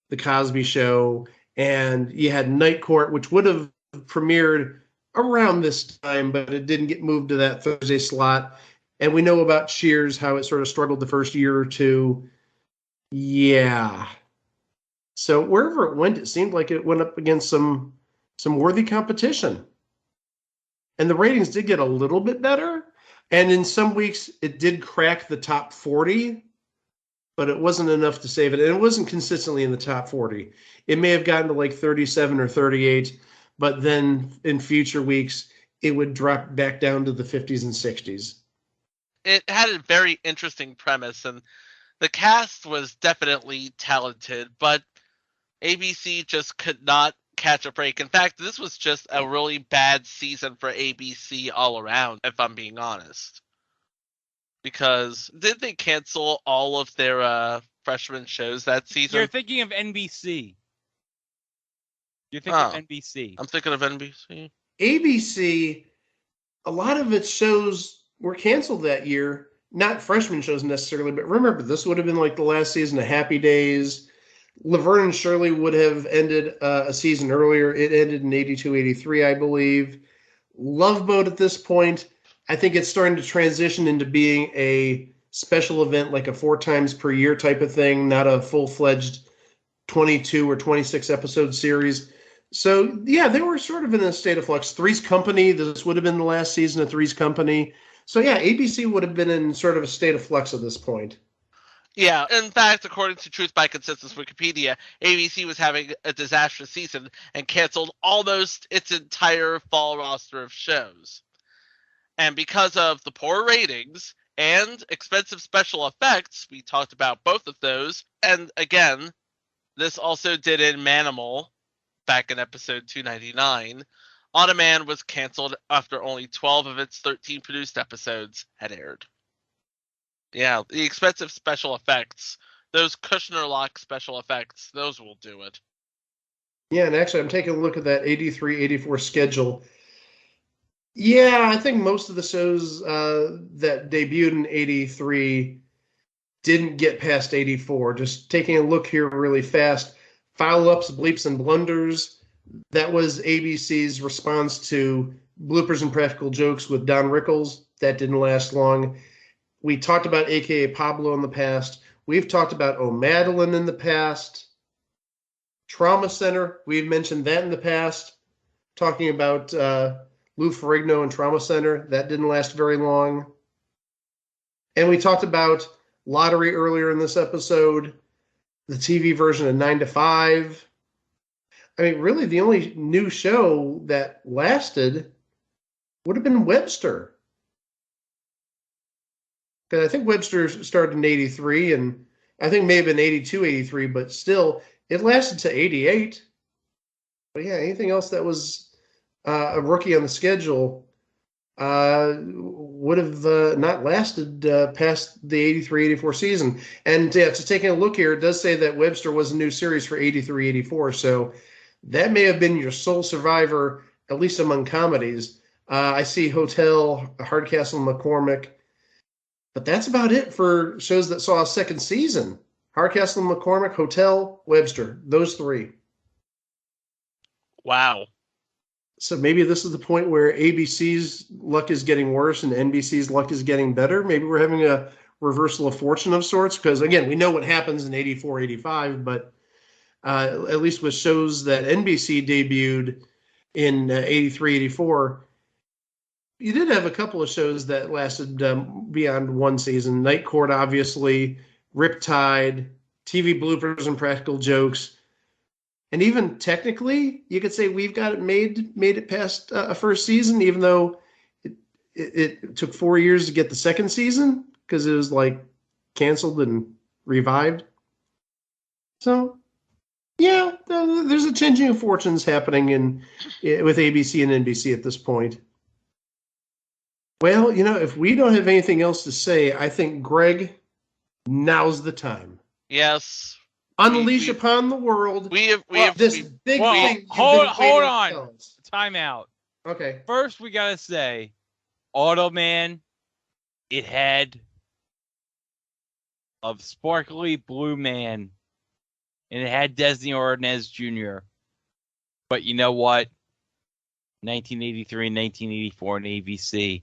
The Cosby Show. And you had Night Court, which would have premiered around this time, but it didn't get moved to that Thursday slot. And we know about Cheers, how it sort of struggled the first year or two. Yeah. So wherever it went, it seemed like it went up against some worthy competition. And the ratings did get a little bit better. And in some weeks, it did crack the top 40, but it wasn't enough to save it. And it wasn't consistently in the top 40. It may have gotten to like 37 or 38, but then in future weeks, it would drop back down to the 50s and 60s. It had a very interesting premise, and the cast was definitely talented, but ABC just could not catch a break. In fact, this was just a really bad season for ABC all around, if I'm being honest. Because did they cancel all of their freshman shows that season? You're thinking of NBC. You're thinking of NBC. I'm thinking of NBC. ABC, a lot of its shows were canceled that year. Not freshman shows necessarily, but remember, this would have been like the last season of Happy Days. Laverne and Shirley would have ended a season earlier. It ended in 82-83, I believe. Love Boat at this point, I think it's starting to transition into being a special event, like a 4 times per year type of thing, not a full-fledged 22 or 26 episode series. So, yeah, they were sort of in a state of flux. Three's Company, this would have been the last season of Three's Company. So, yeah, ABC would have been in sort of a state of flux at this point. Yeah, in fact, according to Truth by Consensus Wikipedia, ABC was having a disastrous season and canceled almost its entire fall roster of shows. And because of the poor ratings and expensive special effects, we talked about both of those. And again, this also did in Manimal back in episode 299. Automan was canceled after only 12 of its 13 produced episodes had aired. Yeah, the expensive special effects, those Kushner lock special effects, those will do it. Yeah, and actually, I'm taking a look at that 83-84 schedule. Yeah, I think most of the shows that debuted in 83 didn't get past 84. Just taking a look here really fast. Foul-Ups, Bleeps, and Blunders. That was ABC's response to Bloopers and Practical Jokes with Don Rickles. That didn't last long. We talked about A.K.A. Pablo in the past. We've talked about O'Madeline in the past. Trauma Center, we've mentioned that in the past. Talking about Lou Ferrigno and Trauma Center. That didn't last very long. And we talked about Lottery earlier in this episode. The TV version of 9 to 5. I mean, really, the only new show that lasted would have been Webster. Because I think Webster started in 83, and I think it may have been 82, 83, but still, it lasted to 88. But yeah, anything else that was a rookie on the schedule would have not lasted past the 83, 84 season. And yeah, just taking a look here, it does say that Webster was a new series for 83, 84, so that may have been your sole survivor, at least among comedies. I see Hotel, Hardcastle, McCormick. But that's about it for shows that saw a second season. Hardcastle, McCormick, Hotel, Webster. Those 3. Wow. So maybe this is the point where ABC's luck is getting worse and NBC's luck is getting better. Maybe we're having a reversal of fortune of sorts. Because, again, we know what happens in 84, 85. But at least with shows that NBC debuted in 83, 84, you did have a couple of shows that lasted beyond one season. Night Court, obviously, Riptide, TV Bloopers and Practical Jokes. And even technically, you could say We've Got It made it past a first season, even though it took 4 years to get the second season because it was like canceled and revived. So, yeah, there's a changing of fortunes happening with ABC and NBC at this point. Well, if we don't have anything else to say, I think, Greg, now's the time. Yes. Unleash upon the world. Hold on. Time out. Okay. First, we gotta say, Automan, it had a sparkly blue man, and it had Desi Arnaz Jr. But you know what? 1983, 1984, and ABC.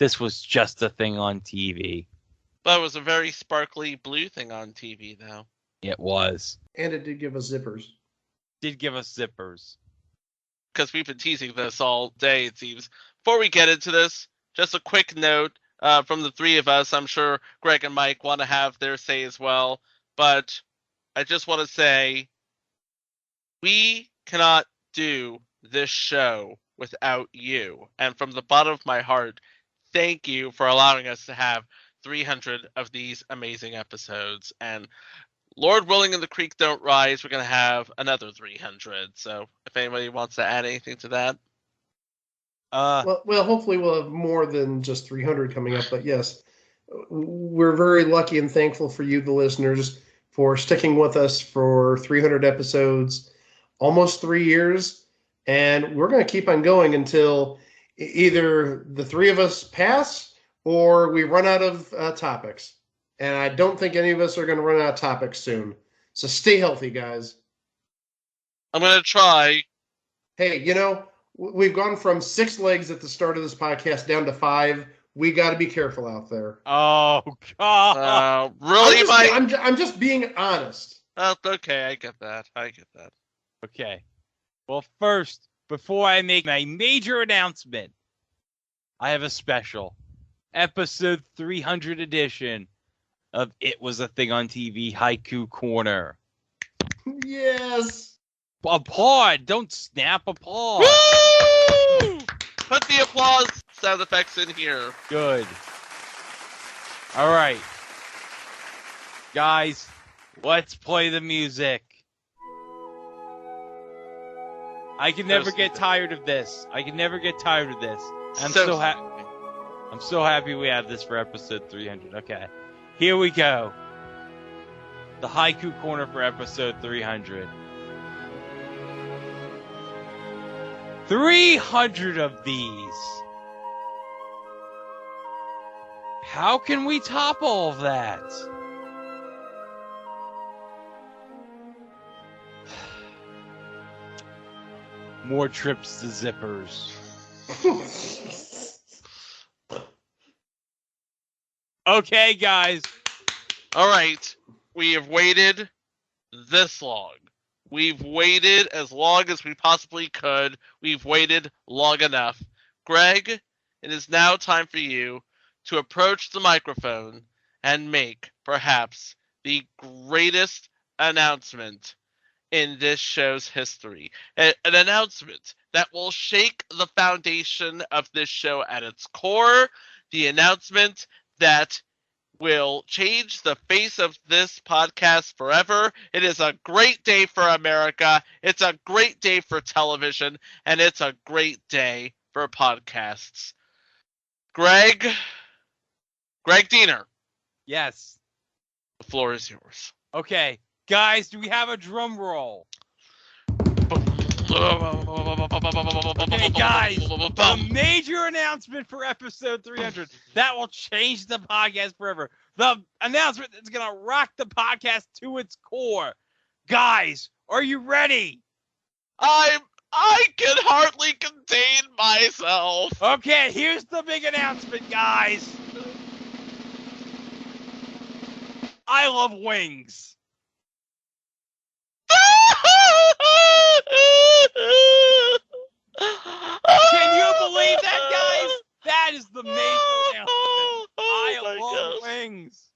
This was just a thing on TV. But it was a very sparkly blue thing on TV, though. It was. And it did give us zippers. Because we've been teasing this all day, it seems. Before we get into this, just a quick note from the 3 of us. I'm sure Greg and Mike want to have their say as well. But I just want to say, we cannot do this show without you. And from the bottom of my heart, thank you for allowing us to have 300 of these amazing episodes. And Lord willing and the creek don't rise, we're going to have another 300. So if anybody wants to add anything to that. Well, hopefully we'll have more than just 300 coming up. But yes, we're very lucky and thankful for you, the listeners, for sticking with us for 300 episodes, almost 3 years. And we're going to keep on going until either the 3 of us pass or we run out of topics. And I don't think any of us are going to run out of topics soon. So stay healthy, guys. I'm going to try. Hey, we've gone from 6 legs at the start of this podcast down to 5. We got to be careful out there. Oh, God. Really? I'm just being honest. Oh, okay, I get that. Okay. Well, first, before I make my major announcement, I have a special. Episode 300 edition of It Was a Thing on TV Haiku Corner. Yes. Applaud. Don't snap. Applaud. Woo! Put the applause sound effects in here. Good. All right. Guys, let's play the music. I can never get tired of this. I'm so happy we have this for episode 300. Okay. Here we go. The Haiku Corner for episode 300. 300 of these. How can we top all of that? More trips to zippers. Okay, guys. All right. We have waited this long. We've waited as long as we possibly could. We've waited long enough. Greg, it is now time for you to approach the microphone and make, perhaps, the greatest announcement in this show's history. An announcement that will shake the foundation of this show at its core. The announcement that will change the face of this podcast forever. It is a great day for America. It's a great day for television. And it's a great day for podcasts. Greg Diener. Yes. The floor is yours. Okay. Guys, do we have a drum roll? Okay, guys, a major announcement for episode 300 that will change the podcast forever. The announcement that's going to rock the podcast to its core. Guys, are you ready? I can hardly contain myself. Okay, here's the big announcement, guys. I love wings. Can you believe that, guys? That is the major announcement. I love wings.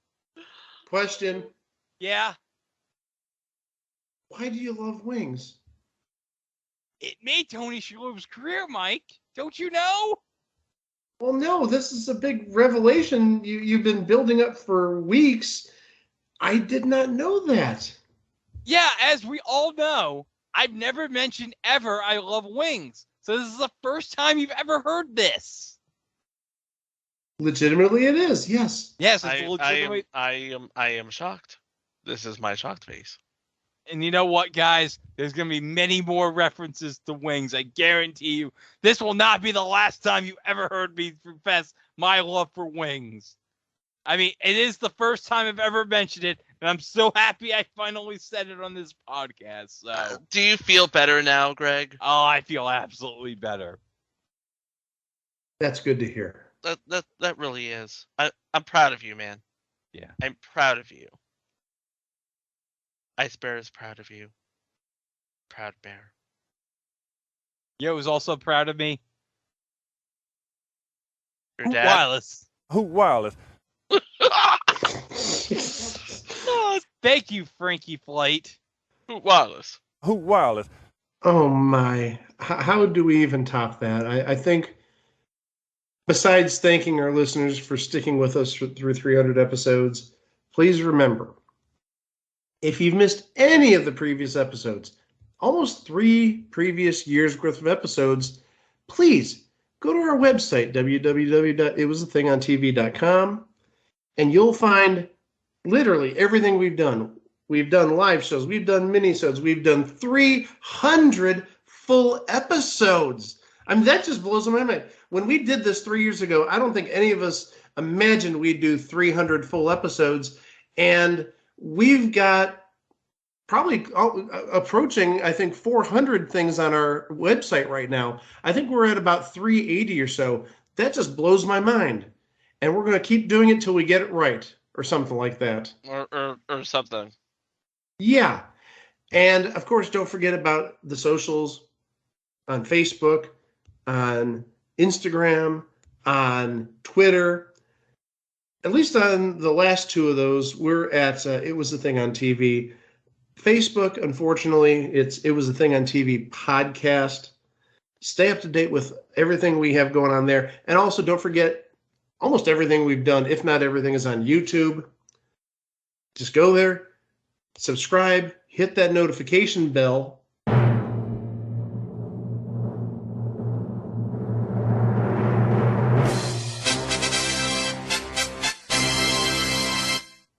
Question. Yeah? Why do you love wings? It made Tony Shalhoub's career, Mike. Don't you know? Well, no, this is a big revelation you've been building up for weeks. I did not know that. Yeah, as we all know, I've never mentioned ever I love wings. So this is the first time you've ever heard this. Legitimately, it is. Yes. Yes, it's legitimately. I am shocked. This is my shocked face. And you know what, guys? There's going to be many more references to wings. I guarantee you. This will not be the last time you ever heard me profess my love for wings. I mean, it is the first time I've ever mentioned it, and I'm so happy I finally said it on this podcast. So, do you feel better now, Greg? Oh, I feel absolutely better. That's good to hear. That really is. I'm proud of you, man. Yeah. I'm proud of you. Ice Bear is proud of you. Proud Bear. Yo was also proud of me. Your dad? Wireless. Who wireless? Oh, thank you, Frankie Flight. Who wireless? Who wireless? Oh my. How do we even top that? I think, besides thanking our listeners for sticking with us through 300 episodes, please remember, if you've missed any of the previous episodes, almost 3 previous years' worth of episodes, please go to our website, www.itwasathingontv.com, and you'll find literally everything we've done. We've done live shows. We've done minisodes. We've done 300 full episodes. I mean, that just blows my mind. When we did this 3 years ago, I don't think any of us imagined we'd do 300 full episodes, and we've got probably approaching, I think, 400 things on our website right now. I think we're at about 380 or so. That just blows my mind. And we're going to keep doing it till we get it right, or something like that. Or something. Yeah. And, of course, don't forget about the socials on Facebook, on Instagram, on Twitter. At least on the last two of those, we're at It Was a Thing on TV. Facebook, unfortunately, It Was a Thing on TV podcast. Stay up to date with everything we have going on there. And also, don't forget, almost everything we've done, if not everything, is on YouTube. Just go there, subscribe, hit that notification bell.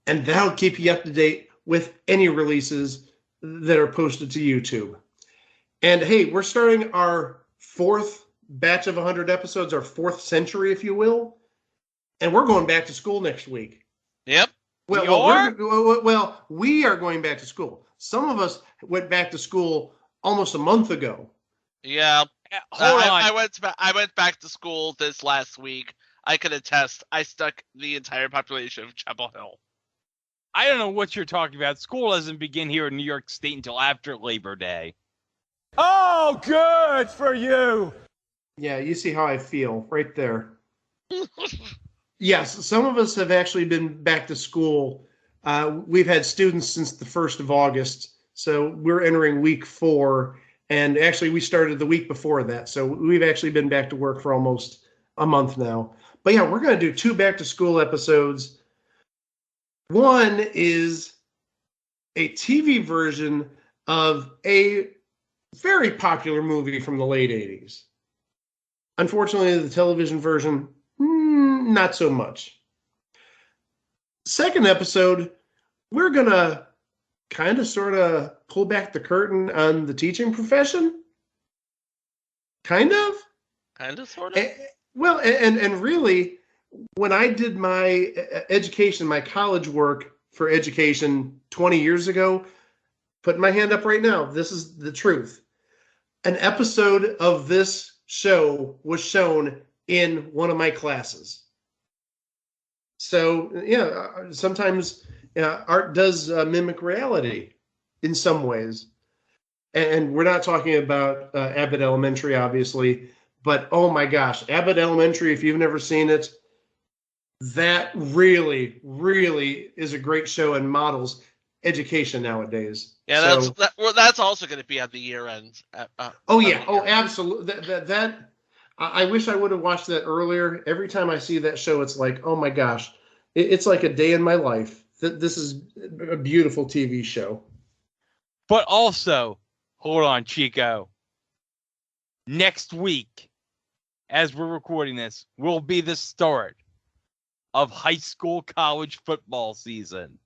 And that'll keep you up to date with any releases that are posted to YouTube. And hey, we're starting our fourth batch of 100 episodes, our fourth century, if you will. And we're going back to school next week. Yep. Well, we are going back to school. Some of us went back to school almost a month ago. Yeah. Hold on. I went back to school this last week. I can attest. I stuck the entire population of Chapel Hill. I don't know what you're talking about. School doesn't begin here in New York State until after Labor Day. Oh, good for you. Yeah, you see how I feel right there. Yes, some of us have actually been back to school. We've had students since the 1st of August, so we're entering week 4. And actually, we started the week before that, so we've actually been back to work for almost a month now. But yeah, we're going to do 2 back-to-school episodes. One is a TV version of a very popular movie from the late 80s. Unfortunately, the television version, not so much. Second episode, we're going to kind of sort of pull back the curtain on the teaching profession. Kind of? Kind of, sort of? Well, and really, when I did my education, my college work for education 20 years ago, putting my hand up right now, this is the truth. An episode of this show was shown in one of my classes. So, yeah, sometimes art does mimic reality in some ways. And we're not talking about Abbott Elementary, obviously, but oh my gosh, Abbott Elementary, if you've never seen it, that really, really is a great show and models education nowadays. Yeah, that's also going to be at the year end. Absolutely. That I wish I would have watched that earlier. Every time I see that show, it's like, oh my gosh, it's like a day in my life. This is a beautiful TV show. But also, hold on, Chico. Next week, as we're recording this, will be the start of high school college football season.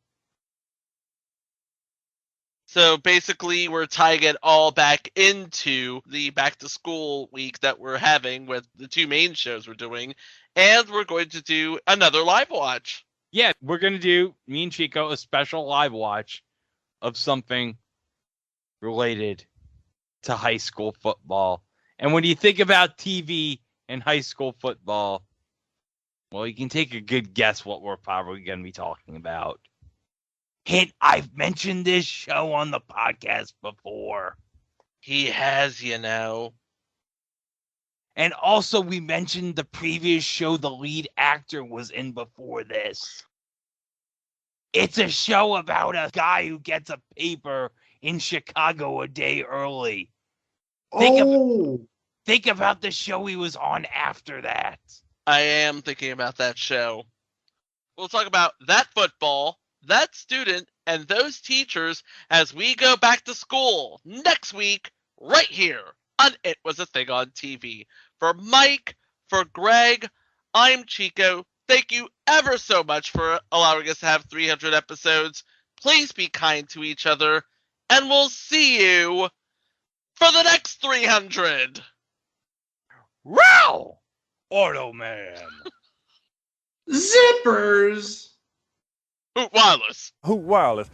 So basically, we're tying it all back into the back to school week that we're having with the 2 main shows we're doing, and we're going to do another live watch. Yeah, we're going to do, me and Chico, a special live watch of something related to high school football. And when you think about TV and high school football, well, you can take a good guess what we're probably going to be talking about. Hint, I've mentioned this show on the podcast before. He has, you know. And also, we mentioned the previous show the lead actor was in before this. It's a show about a guy who gets a paper in Chicago a day early. Think about the show he was on after that. I am thinking about that show. We'll talk about that football, that student, and those teachers as we go back to school next week, right here on It Was a Thing on TV. For Mike, for Greg, I'm Chico. Thank you ever so much for allowing us to have 300 episodes. Please be kind to each other, and we'll see you for the next 300. Row! Automan. Zippers! Hoot Wireless. Hoot Wireless.